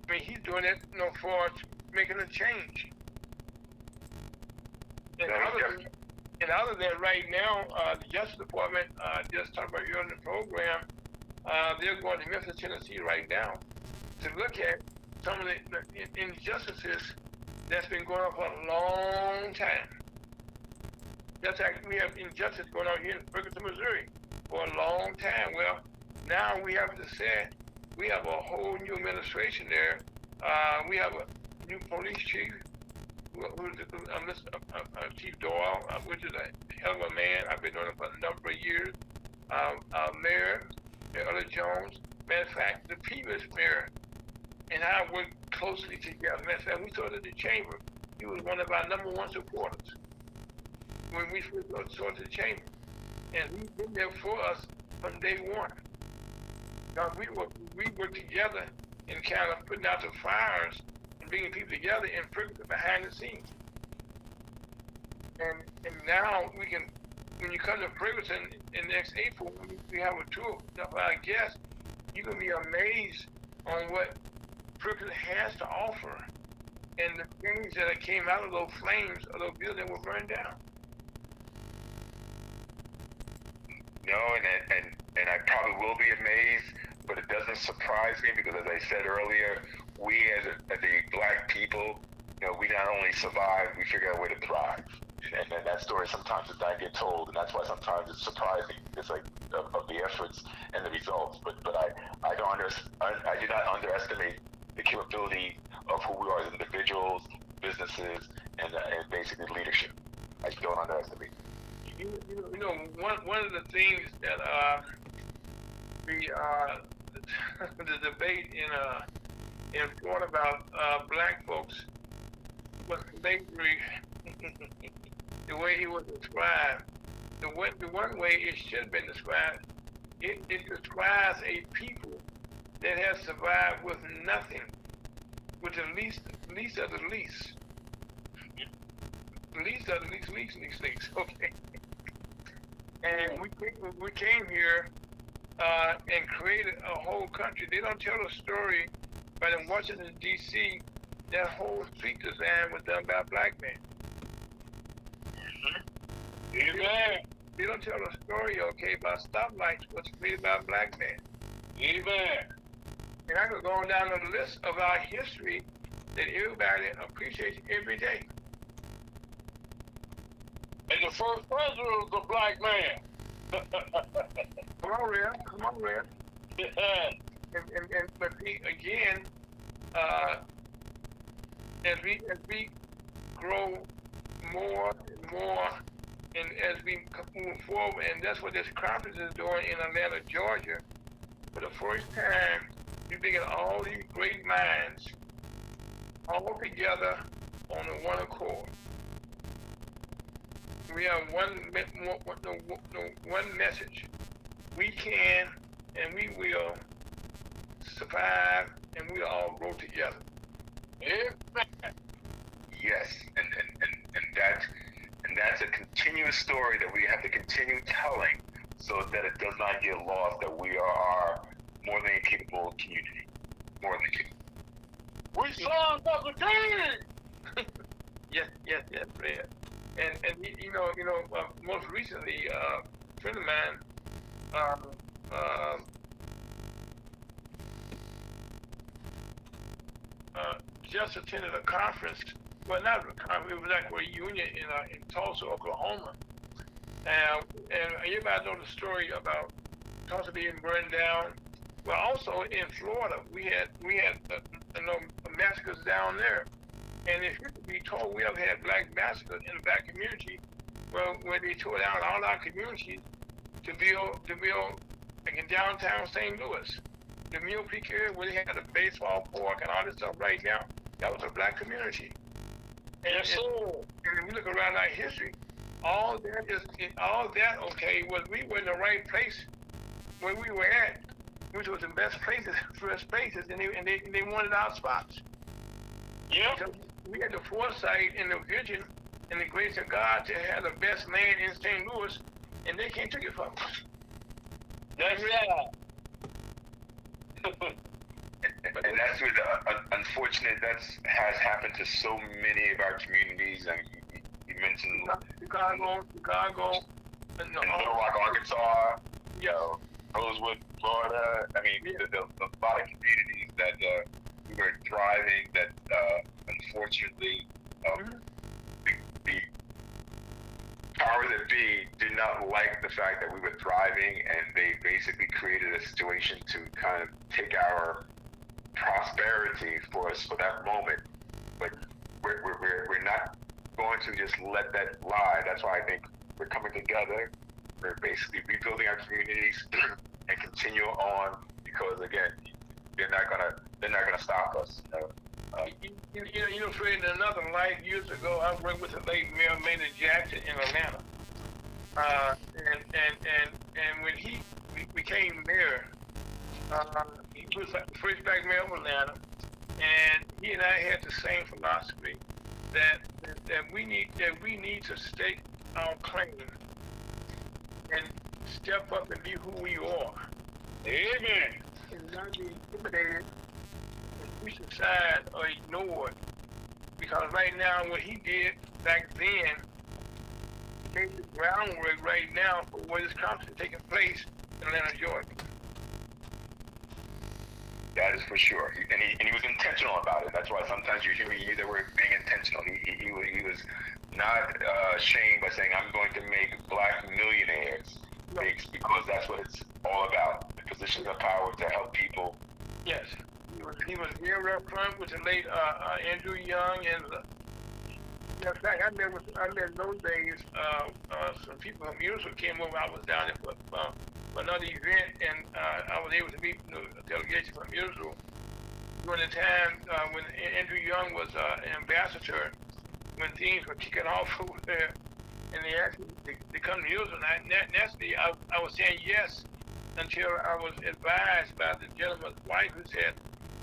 [SPEAKER 1] I mean, he's doing it, for making a change. And other than that, right now, the Justice Department just talked about earlier in the program. They're going to Memphis, Tennessee right now to look at some of the injustices that's been going on for a long time. Just like we have injustice going on here in Ferguson, Missouri for a long time. Well, now we have to say we have a whole new administration there. We have a new police chief, who's Chief Doyle, which is a hell of a man. I've been doing it for a number of years. Our mayor, Earl Jones. Matter of fact, the previous mayor and I worked closely together. Matter of fact, we started the chamber. He was one of our #1 supporters when we first started the chamber. And he's been there for us from day one. Now, we worked together in kind of putting out the fires and bringing people together and behind the scenes. And now we can, when you come to Ferguson in next April, we have a tour of our guests, you're going to be amazed on what Ferguson has to offer and the things that came out of those flames of those buildings were burned down.
[SPEAKER 4] No, and I probably will be amazed, but it doesn't surprise me because, as I said earlier, we as the black people, we not only survive, we figure out a way to thrive. And that story sometimes does not get told, and that's why sometimes it's surprising. It's like of the efforts and the results. But I do not underestimate the capability of who we are as individuals, businesses, and basically leadership. I don't underestimate.
[SPEAKER 1] One of the things that the debate in Florida about black folks was slavery. The way he was described, the one way it should have been described, it describes a people that has survived with nothing, with the least of the least. Least of the least, okay. And we came here and created a whole country. They don't tell the story, but in Washington, D.C., that whole street design was done by a black man.
[SPEAKER 2] Amen.
[SPEAKER 1] They don't tell the story, okay, about stoplights was created by a black man.
[SPEAKER 2] Amen.
[SPEAKER 1] And I could go on down the list of our history that everybody appreciates every day.
[SPEAKER 2] And the first president was a black man.
[SPEAKER 1] Come on, Red. But again, as we grow more and more, and as we move forward, and that's what this conference is doing in Atlanta, Georgia, for the first time, we bring all these great minds all together on one accord. We have one message. We can and we will survive, and we all grow together.
[SPEAKER 2] Amen.
[SPEAKER 4] Yes, and that's a continuous story that we have to continue telling, so that it does not get lost that we are more than a capable community. More than capable.
[SPEAKER 2] We sons of the king.
[SPEAKER 1] Yes, Fred. And most recently, a friend of mine, just attended a conference. Well, not a conference. It was like a reunion in Tulsa, Oklahoma. And everybody knows the story about Tulsa being burned down. Well, also in Florida, we had massacres down there. And if you could be told, we have had black massacres in the black community, well, where they tore down all our communities to build like in downtown St. Louis, the Mill Creek area where they had the baseball park and all this stuff right now, that was a black community. And,
[SPEAKER 2] Yes, sir.
[SPEAKER 1] and when we look around our history, all that okay, was we were in the right place where we were at, which was the best places, first places, and they wanted our spots.
[SPEAKER 2] Yep.
[SPEAKER 1] So we had the foresight and the vision and the grace of God to have the best land in St. Louis, and they can't take it from us.
[SPEAKER 2] That's right.
[SPEAKER 4] And that's what unfortunate has happened to so many of our communities. And you mentioned
[SPEAKER 1] Chicago, and
[SPEAKER 4] Little Rock, Arkansas, Rosewood, Florida. I mean, a lot of communities that we were thriving. That unfortunately, the powers that be did not like the fact that we were thriving, and they basically created a situation to kind of take our prosperity for us for that moment. But we're not going to just let that lie. That's why I think we're coming together. We're basically rebuilding our communities and continue on, because again, they're not gonna stop us.
[SPEAKER 1] Fred, in another life years ago, I worked with the late Mayor Maynard Jackson in Atlanta, and when he became mayor, he was like the first black mayor of Atlanta, and he and I had the same philosophy that we need to stake our claim and step up and be who we are.
[SPEAKER 2] Amen.
[SPEAKER 1] And not be intimidated, pushed aside, or ignored because right now what he did back then laid the groundwork right now for what is constantly taking place in Atlanta, Georgia.
[SPEAKER 4] That is for sure. And he was intentional about it. That's why sometimes you hear me use the word being intentional. He was not ashamed by saying, I'm going to make black millionaires, because that's what it's all about. The positions of power to help people.
[SPEAKER 1] Yes. He was very upfront with the late Andrew Young, and in fact, I met in those days some people from Music came over. I was down there for another event, and I was able to meet a delegation from Music during the time when Andrew Young was ambassador, when things were kicking off over there, and they asked me to come to Music. And naturally, I was saying yes until I was advised by the gentleman's wife who said,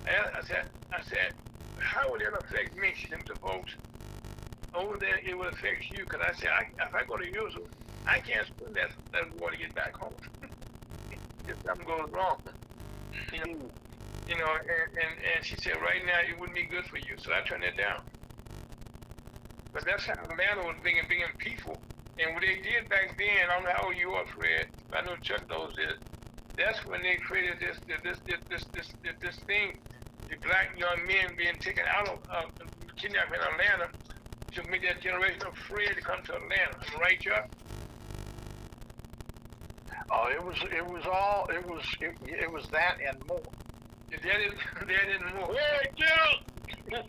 [SPEAKER 1] I said, how would that affect me? She said, the folks over there, it would affect you, because I said, if I go to Usual, I can't spend that war to get back home. If something goes wrong, and she said, right now it wouldn't be good for you, so I turned it down. But that's how Atlanta was being peaceful, and what they did back then, I don't know how old you are, Fred. I know Chuck knows this. That's when they created this thing, the black young men being taken out of kidnapped in Atlanta to make that generation of Fred to come to Atlanta. Am I right, Chuck?
[SPEAKER 5] Oh, it was that and more.
[SPEAKER 1] That and more.
[SPEAKER 2] Hey, Chuck!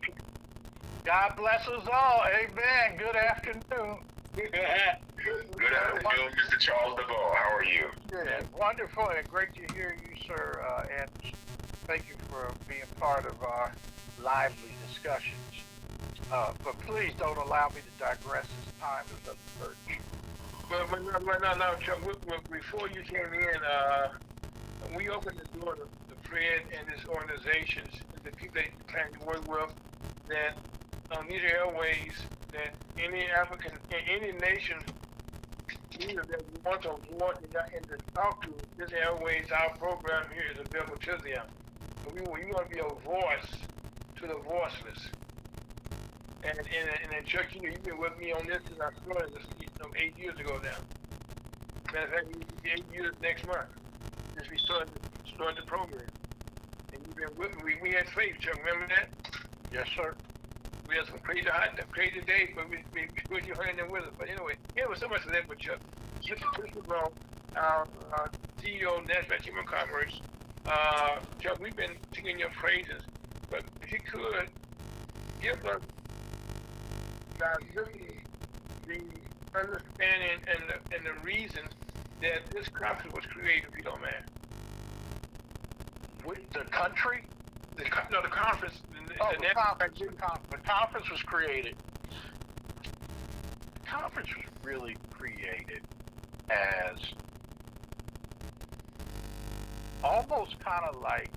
[SPEAKER 5] God bless us all. Amen. Good afternoon.
[SPEAKER 4] Good afternoon, Mr. Charles DeVoe. How are you?
[SPEAKER 5] Yeah, wonderful and great to hear you, sir. And thank you for being part of our lively discussions. But please don't allow me to digress. This time is up to church.
[SPEAKER 1] Well, no, Chuck. Before you came in, we opened the door to Fred and his organizations, the people that he planned to work with, that on these airways, that any African, any nation leader that wants to want and to talk to, this airways, our program here is available to them. But we want to be a voice to the voiceless. And Chuck, you've been with me on this since I started this 8 years ago now. Matter of fact, it'll be 8 years next month since we started the program. And you've been with me. We had faith, Chuck. Remember that?
[SPEAKER 5] Yes, sir.
[SPEAKER 1] We had some crazy days, but we you hung in there with us. But anyway, it was so much of that with Chuck. Mr. Brown, our CEO of National Chamber of Commerce. Chuck, we've been singing your praises, but if you could give us the understanding and the reason that this conference was created, if you don't mind.
[SPEAKER 5] With the country?
[SPEAKER 1] The conference.
[SPEAKER 5] The conference was created. The conference was really created as almost kind of like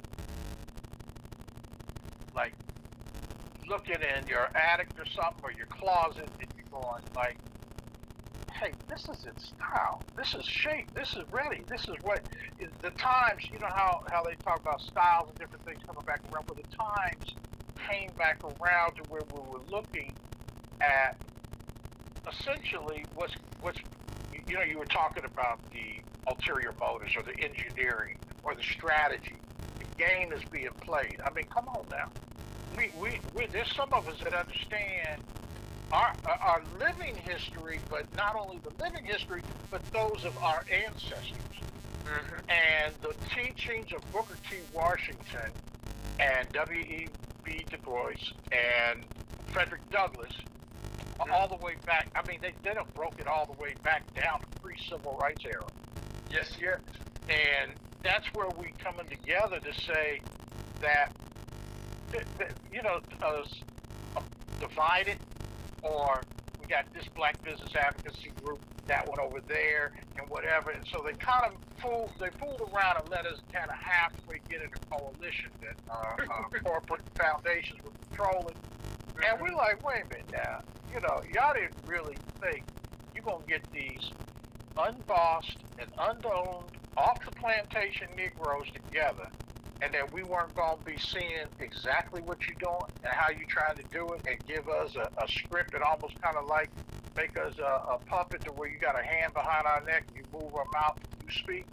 [SPEAKER 5] looking in your attic or something, or your closet, and you're going like, hey, this is in style. This is shape. This is ready. This is what the times, you know how they talk about styles and different things coming back around, but the times came back around to where we were looking at essentially what's you were talking about the ulterior motives or the engineering or the strategy. The game is being played. I mean, come on now. We there's some of us that understand our living history, but not only the living history, but those of our ancestors. Mm-hmm. And the teachings of Booker T. Washington and W.E.B. Du Bois and Frederick Douglass, all the way back. I mean, they done broke it all the way back down to pre-civil rights era.
[SPEAKER 1] Yes.
[SPEAKER 5] And that's where we coming together to say that, divided, or we got this black business advocacy group, that one over there, and whatever. And so they kind of fooled around and let us kind of halfway get in a coalition that corporate foundations were controlling. And we're like, wait a minute now, y'all didn't really think you're going to get these unbossed and unowned, off the plantation Negroes together and that we weren't going to be seeing exactly what you're doing and how you're trying to do it, and give us a script and almost kind of like make us a puppet to where you got a hand behind our neck and you move our mouth and you speak.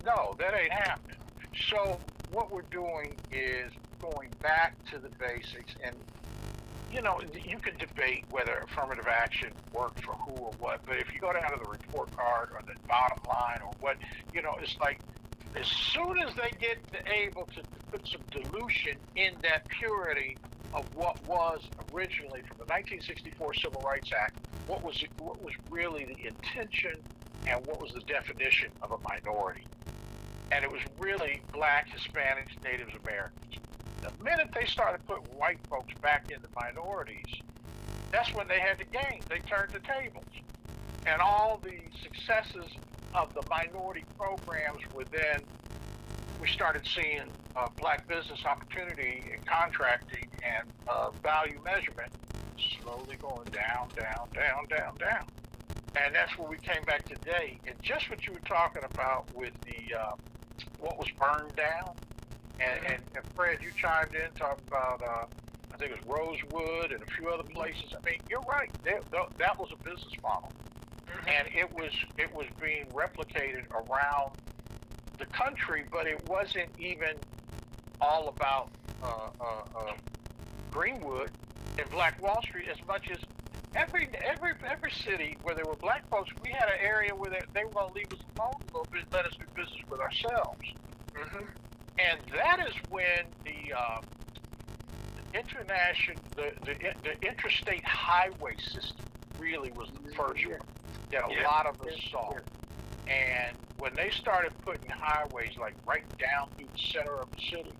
[SPEAKER 5] No, that ain't happening. So what we're doing is going back to the basics, and you can debate whether affirmative action worked for who or what, but if you go down to the report card or the bottom line or what, it's like as soon as they get able to put some dilution in that purity of what was originally from the 1964 Civil Rights Act, what was really the intention and what was the definition of a minority. And it was really Black, Hispanics, Native Americans. The minute they started putting white folks back into minorities, that's when they had the game. They turned the tables. And all the successes of the minority programs were then, we started seeing Black business opportunity and contracting and value measurement slowly going down, down, down, down, down. And that's where we came back today. And just what you were talking about with the what was burned down, and Fred, you chimed in talking about I think it was Rosewood and a few other places. I mean, you're right. That was a business model, and it was being replicated around the country, but it wasn't even all about Greenwood and Black Wall Street as much as every city where there were Black folks. We had an area where they were going to leave us alone a little bit, let us do business with ourselves. And that is when the interstate highway system really was the first one that a lot of us saw. And when they started putting highways like right down through the center of the city,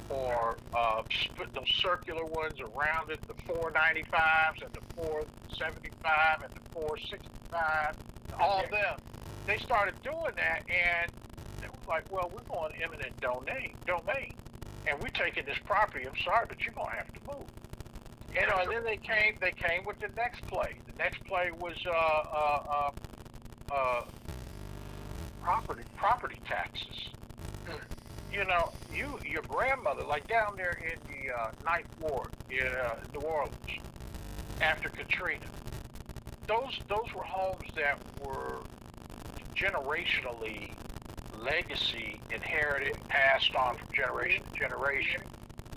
[SPEAKER 5] or put those circular ones around it, the 495s and the 475 and the 465, all of them, they started doing that, and it was like, well, we're going eminent domain, and we're taking this property. I'm sorry, but you're gonna have to move. And then they came with the next play. The next play was property taxes. Your grandmother, like down there in the Ninth Ward in New Orleans after Katrina, those were homes that were generationally legacy inherited and passed on from generation to generation.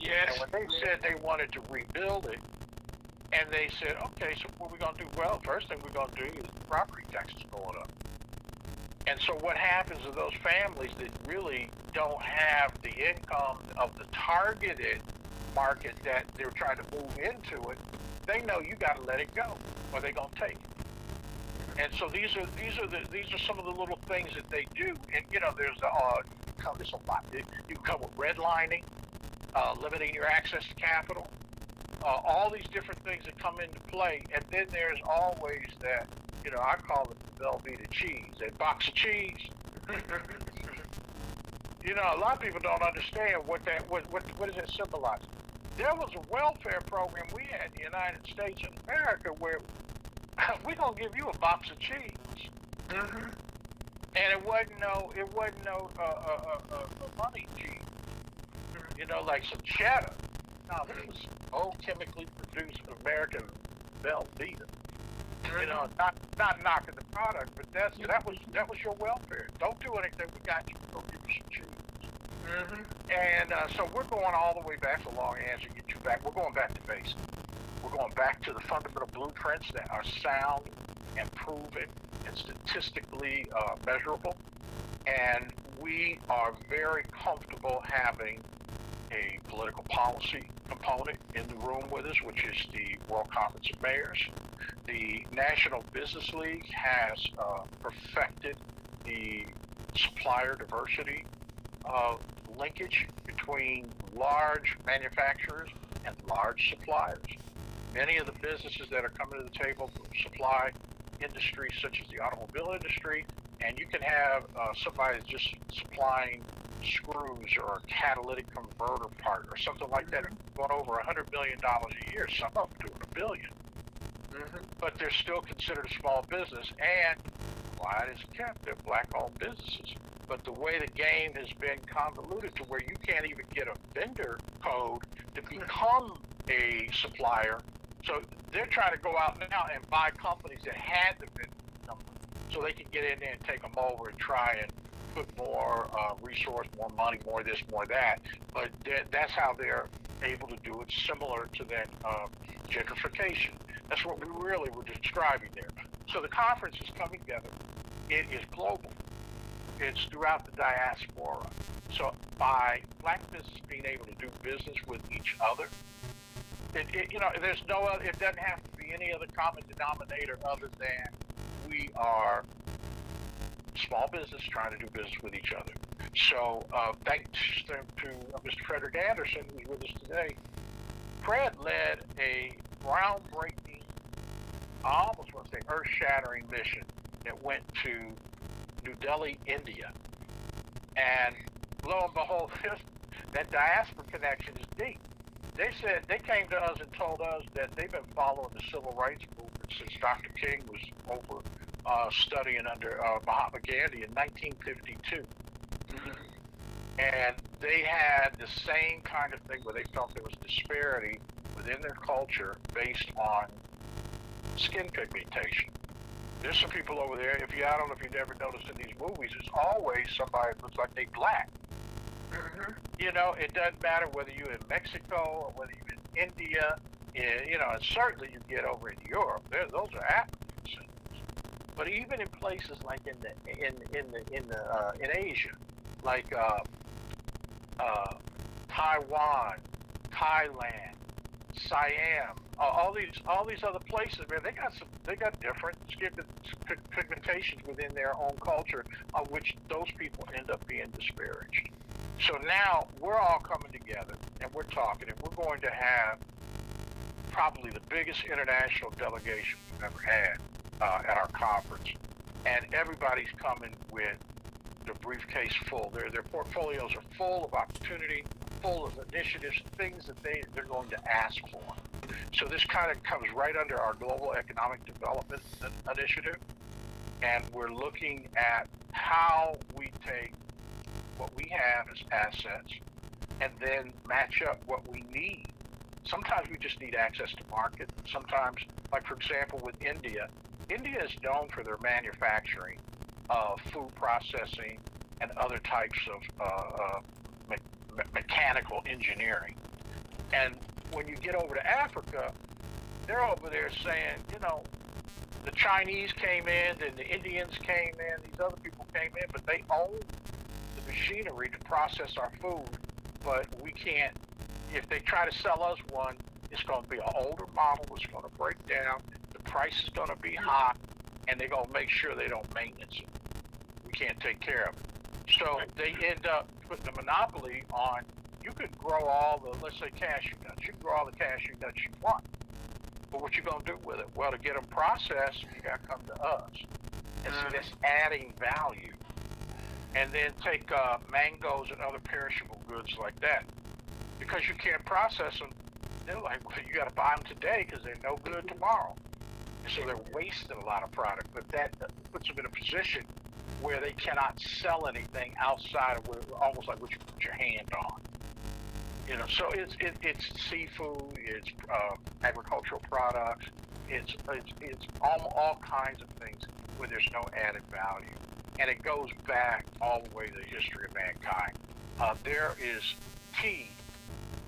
[SPEAKER 5] Yes. And when they said they wanted to rebuild it, and they said, okay, so what are we going to do? Well, first thing we're going to do is the property taxes going up. And so what happens to those families that really don't have the income of the targeted market that they're trying to move into it, they know you got to let it go or they're going to take it. And so these are some of the little things that they do. And there's there's a lot. You can come with redlining, limiting your access to capital, all these different things that come into play. And then there's always that, I call it the Velveeta cheese, that box of cheese. A lot of people don't understand what does it symbolize. There was a welfare program we had in the United States of America where we're gonna give you a box of cheese, and it wasn't no money cheese, like some cheddar. No, this was old chemically produced American Velveeta. Not knocking the product, but that was your welfare. Don't do anything. We got you. Go give you some cheese. And so we're going all the way back. It's a long answer. Get you back. We're going back to basics. We're going back to the fundamental blueprints that are sound and proven and statistically measurable. And we are very comfortable having a political policy component in the room with us, which is the World Conference of Mayors. The National Business League has perfected the supplier diversity linkage between large manufacturers and large suppliers. Many of the businesses that are coming to the table from supply industries such as the automobile industry, and you can have somebody just supplying screws or a catalytic converter part or something like that going over $100 million a year, some of them doing $1 billion. But they're still considered a small business, and quiet as kept, they're Black-owned businesses. but the way the game has been convoluted to where you can't even get a vendor code to become a supplier. So they're trying to go out now and buy companies that had the vendor number so they can get in there and take them over and try and put more resource, more money, more this, more that. But that's how they're able to do it, similar to that gentrification. That's what we really were describing there. So the conference is coming together. It is global. It's throughout the diaspora. So by black business being able to do business with each other, there's no other, it doesn't have to be any other common denominator other than we are small business trying to do business with each other. So thanks to Mr. Frederick Anderson, who's with us today. Fred led a groundbreaking, I almost want to say earth-shattering mission that went to New Delhi, India. And lo and behold, that diaspora connection is deep. They said, they came to us and told us that they've been following the civil rights movement since Dr. King was over studying under Mahatma Gandhi in 1952. And they had the same kind of thing where they felt there was disparity within their culture based on skin pigmentation. There's some people over there, I don't know if you've ever noticed in these movies, there's always somebody that looks like they black. You know, it doesn't matter whether you're in Mexico or whether you're in India, and certainly you get over in Europe, those are Africans. But even in places like in Asia, like Taiwan, Thailand, Siam, all these other places, man, they got different skin pigmentations within their own culture, on which those people end up being disparaged. So now we're all coming together and we're talking, and we're going to have probably the biggest international delegation we've ever had at our conference, and everybody's coming with their briefcase full. Their portfolios are full of opportunity, full of initiatives, things that they're going to ask for. So this kind of comes right under our Global Economic Development Initiative, and we're looking at how we take what we have as assets and then match up what we need. Sometimes we just need access to market. Sometimes, like for example, with India is known for their manufacturing of food processing and other types of mechanical engineering. And when you get over to Africa, they're over there saying, the Chinese came in and the Indians came in, these other people came in, but they own the machinery to process our food, but we can't. If they try to sell us one, it's going to be an older model, it's going to break down, the price is going to be high, and they're going to make sure they don't maintenance it. We can't take care of it. So they end up putting a monopoly on, you can grow all the, let's say, cashew nuts. You can grow all the cashew nuts you want. But what you going to do with it? Well, to get them processed, you got to come to us. And so that's adding value. And then take mangoes and other perishable goods like that. Because you can't process them, they're like, well, you got to buy them today because they're no good tomorrow. And so they're wasting a lot of product. But that puts them in a position where they cannot sell anything outside of almost like what you put your hand on. So it's seafood, it's agricultural products, it's all kinds of things where there's no added value. And it goes back all the way to the history of mankind. There is tea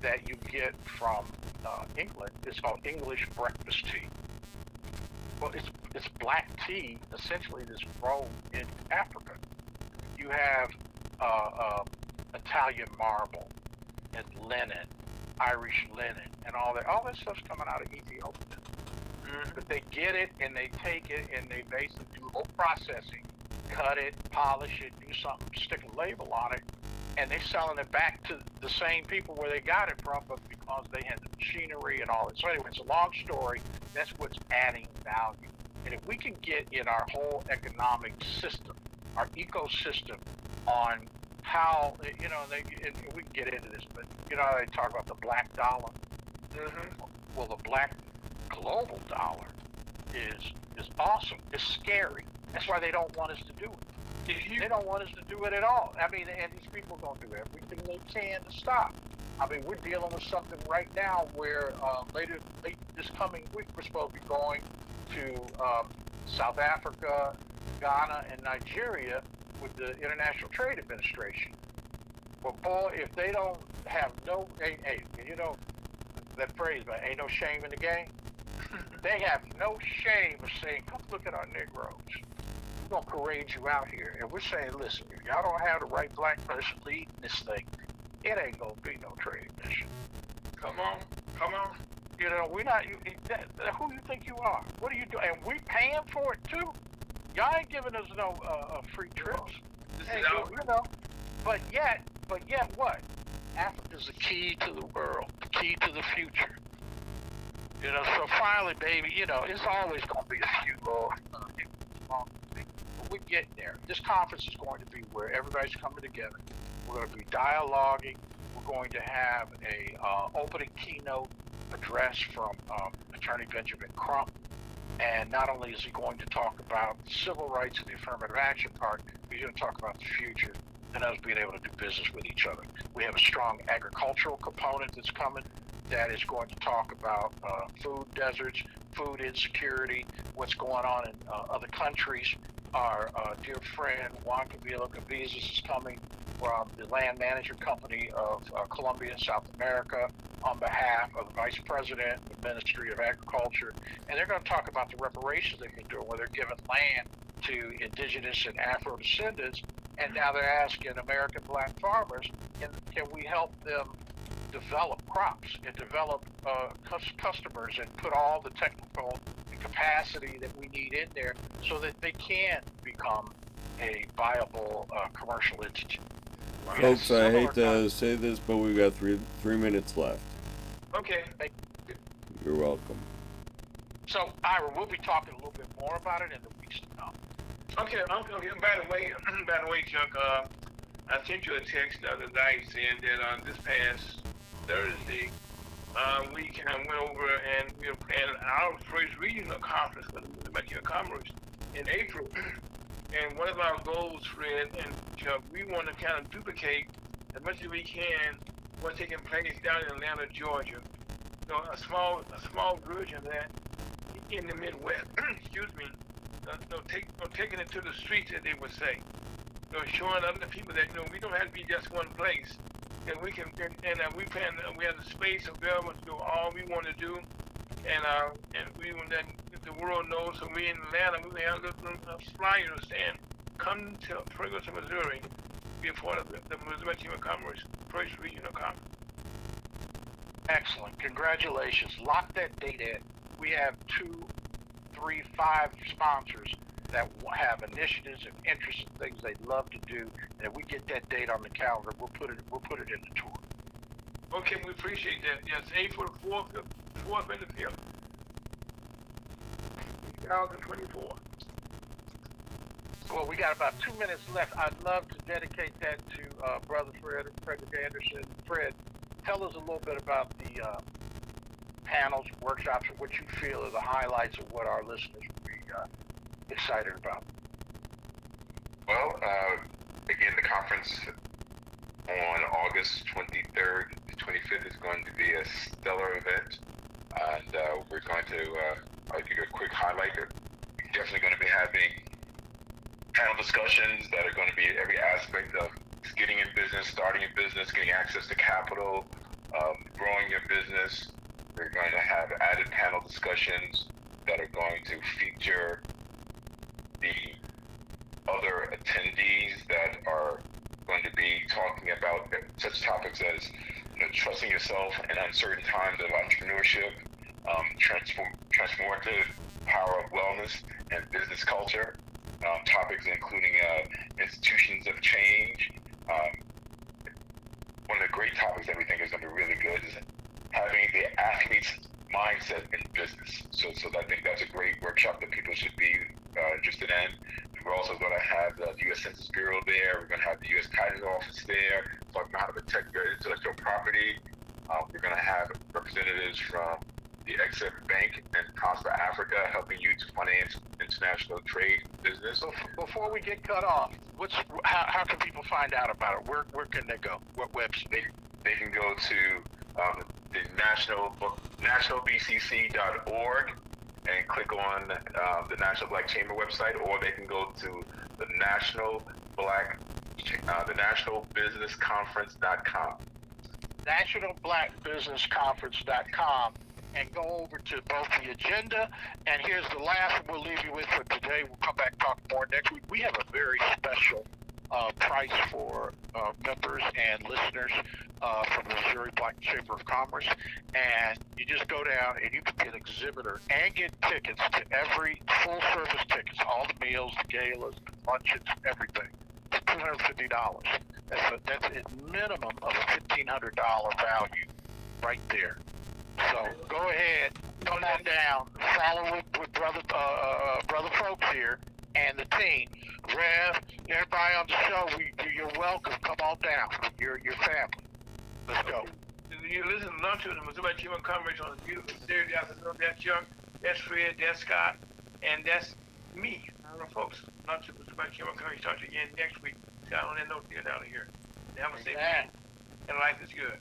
[SPEAKER 5] that you get from England. It's called English breakfast tea. Well, it's black tea, essentially, that's grown in Africa. You have Italian marble and linen, Irish linen, and all that. All that stuff's coming out of Ethiopia. But they get it and they take it and they basically do whole processing, cut it, polish it, do something, stick a label on it, and they're selling it back to the same people where they got it from, but because they had the machinery and all that. So anyway, it's a long story. That's what's adding value. And if we can get in our whole economic system, our ecosystem, on how, and we can get into this, but how they talk about the black dollar? Well, the black global dollar is awesome. It's scary. That's why they don't want us to do it. They don't want us to do it at all. I mean, and these people are going to do everything they can to stop. I mean, we're dealing with something right now where late this coming week, we're supposed to be going to South Africa, Ghana, and Nigeria with the International Trade Administration. Well, boy, if they don't have no, hey, you know that phrase, but ain't no shame in the game. They have no shame of saying, come look at our Negroes. We're going to parade you out here. And we're saying, listen, if y'all don't have the right black person leading this thing, it ain't going to be no trade mission.
[SPEAKER 1] Come on.
[SPEAKER 5] You know, we're not, who you think you are? What are you doing? And we paying for it too. Y'all ain't giving us no free trips.
[SPEAKER 1] This
[SPEAKER 5] Hey,
[SPEAKER 1] is our,
[SPEAKER 5] you know, but yet what? Africa's the key to the world, the key to the future. You know, so finally, baby, you know, it's always going to be a few but we're getting there. This conference is going to be where everybody's coming together. We're going to be dialoguing. We're going to have a opening keynote address from Attorney Benjamin Crump. And not only is he going to talk about civil rights and the affirmative action part, he's going to talk about the future and us being able to do business with each other. We have a strong agricultural component that's coming that is going to talk about food deserts, food insecurity, what's going on in other countries. Our dear friend Juan Cabrillo Cavieses is coming from the land management company of Colombia and South America on behalf of the Vice President of the Ministry of Agriculture. And they're going to talk about the reparations they've been doing, where they're giving land to indigenous and Afro descendants. And now they're asking American black farmers, can we help them develop crops and develop customers and put all the technical capacity that we need in there so that they can become a viable commercial entity.
[SPEAKER 3] Folks, I hate to say this, but we've got three minutes left.
[SPEAKER 1] okay.
[SPEAKER 3] You're welcome.
[SPEAKER 5] So, Ira, we'll be talking a little bit more about it in the weeks to come.
[SPEAKER 1] Okay. By the way, Chuck, I sent you a text the other night saying that this past Thursday, we kind of went over and we were planning our first regional conference for the Ministry of Commerce in April. And one of our goals, Fred and Chuck, we want to kind of duplicate as much as we can what's taking place down in Atlanta, Georgia. You know, a small version of that in the Midwest. Excuse me. Taking it to the streets, as they would say. You know, showing other people that we don't have to be just one place. And we can, and we plan. We have the space available to do all we want to do, and we want that the world knows. So we in Atlanta, we have a flyer saying, "Come to Ferguson, Missouri, be a part of the Missouri Chamber of Commerce First Regional Conference."
[SPEAKER 5] Excellent. Congratulations. Lock that date in. We have 2, 3, 5 sponsors that have initiatives and interests and things they'd love to do. And if we get that date on the calendar, we'll put it in the tour.
[SPEAKER 1] Okay, we appreciate that. Yes, April 4th and the 5th, 2024.
[SPEAKER 5] Well, we got about 2 minutes left. I'd love to dedicate that to Brother Frederick Anderson. Fred, tell us a little bit about the panels, workshops, and what you feel are the highlights of what our listeners would be excited about.
[SPEAKER 4] Well, again, the conference on August 23rd to 25th is going to be a stellar event, and we're going to, I'll give you a quick highlight. We're definitely going to be having panel discussions that are going to be every aspect of getting in business, starting a business, getting access to capital, growing your business. We're going to have added panel discussions that are going to feature the other attendees that are going to be talking about such topics as trusting yourself in uncertain times of entrepreneurship, transformative power of wellness and business culture, topics including institutions of change. One of the great topics that we think is going to be really good is having the athlete's mindset in business. So I think that's a great workshop that people should be interested in. We're also going to have the U.S. Census Bureau there. We're going to have the U.S. Patent Office there, talking about how to protect your intellectual property. We're going to have representatives from the Exit Bank and Prosper Africa helping you to finance international trade business.
[SPEAKER 5] So before we get cut off, how can people find out about it? Where can they go? What website?
[SPEAKER 4] They can go to the nationalbcc.org and click on the National Black Chamber website, or they can go to the nationalbusinessconference.com.
[SPEAKER 5] nationalblackbusinessconference.com, and go over to both the agenda, and here's the last one we'll leave you with for today. We'll come back and talk more next week. We have a very special price for members and listeners from the Missouri Black Chamber of Commerce, and you just go down and you can be an exhibitor and get tickets to every full service tickets, all the meals, the galas, the lunches, everything, for $250. That's a minimum of a $1,500 value right there. So go ahead, come on down, follow with brother folks here and the team. Rev, everybody on the show, you're welcome. Come on down. Your family. Let's go.
[SPEAKER 1] You listen to the Missouri Chamber Conference on a beautiful Saturday afternoon. That's Chuck, that's Fred, that's Scott, and that's me. I don't know, folks. Not to Missouri Chamber Conference. Talk to you again next week. Scott, on that note, get out of here. Have a safe day. And life is good.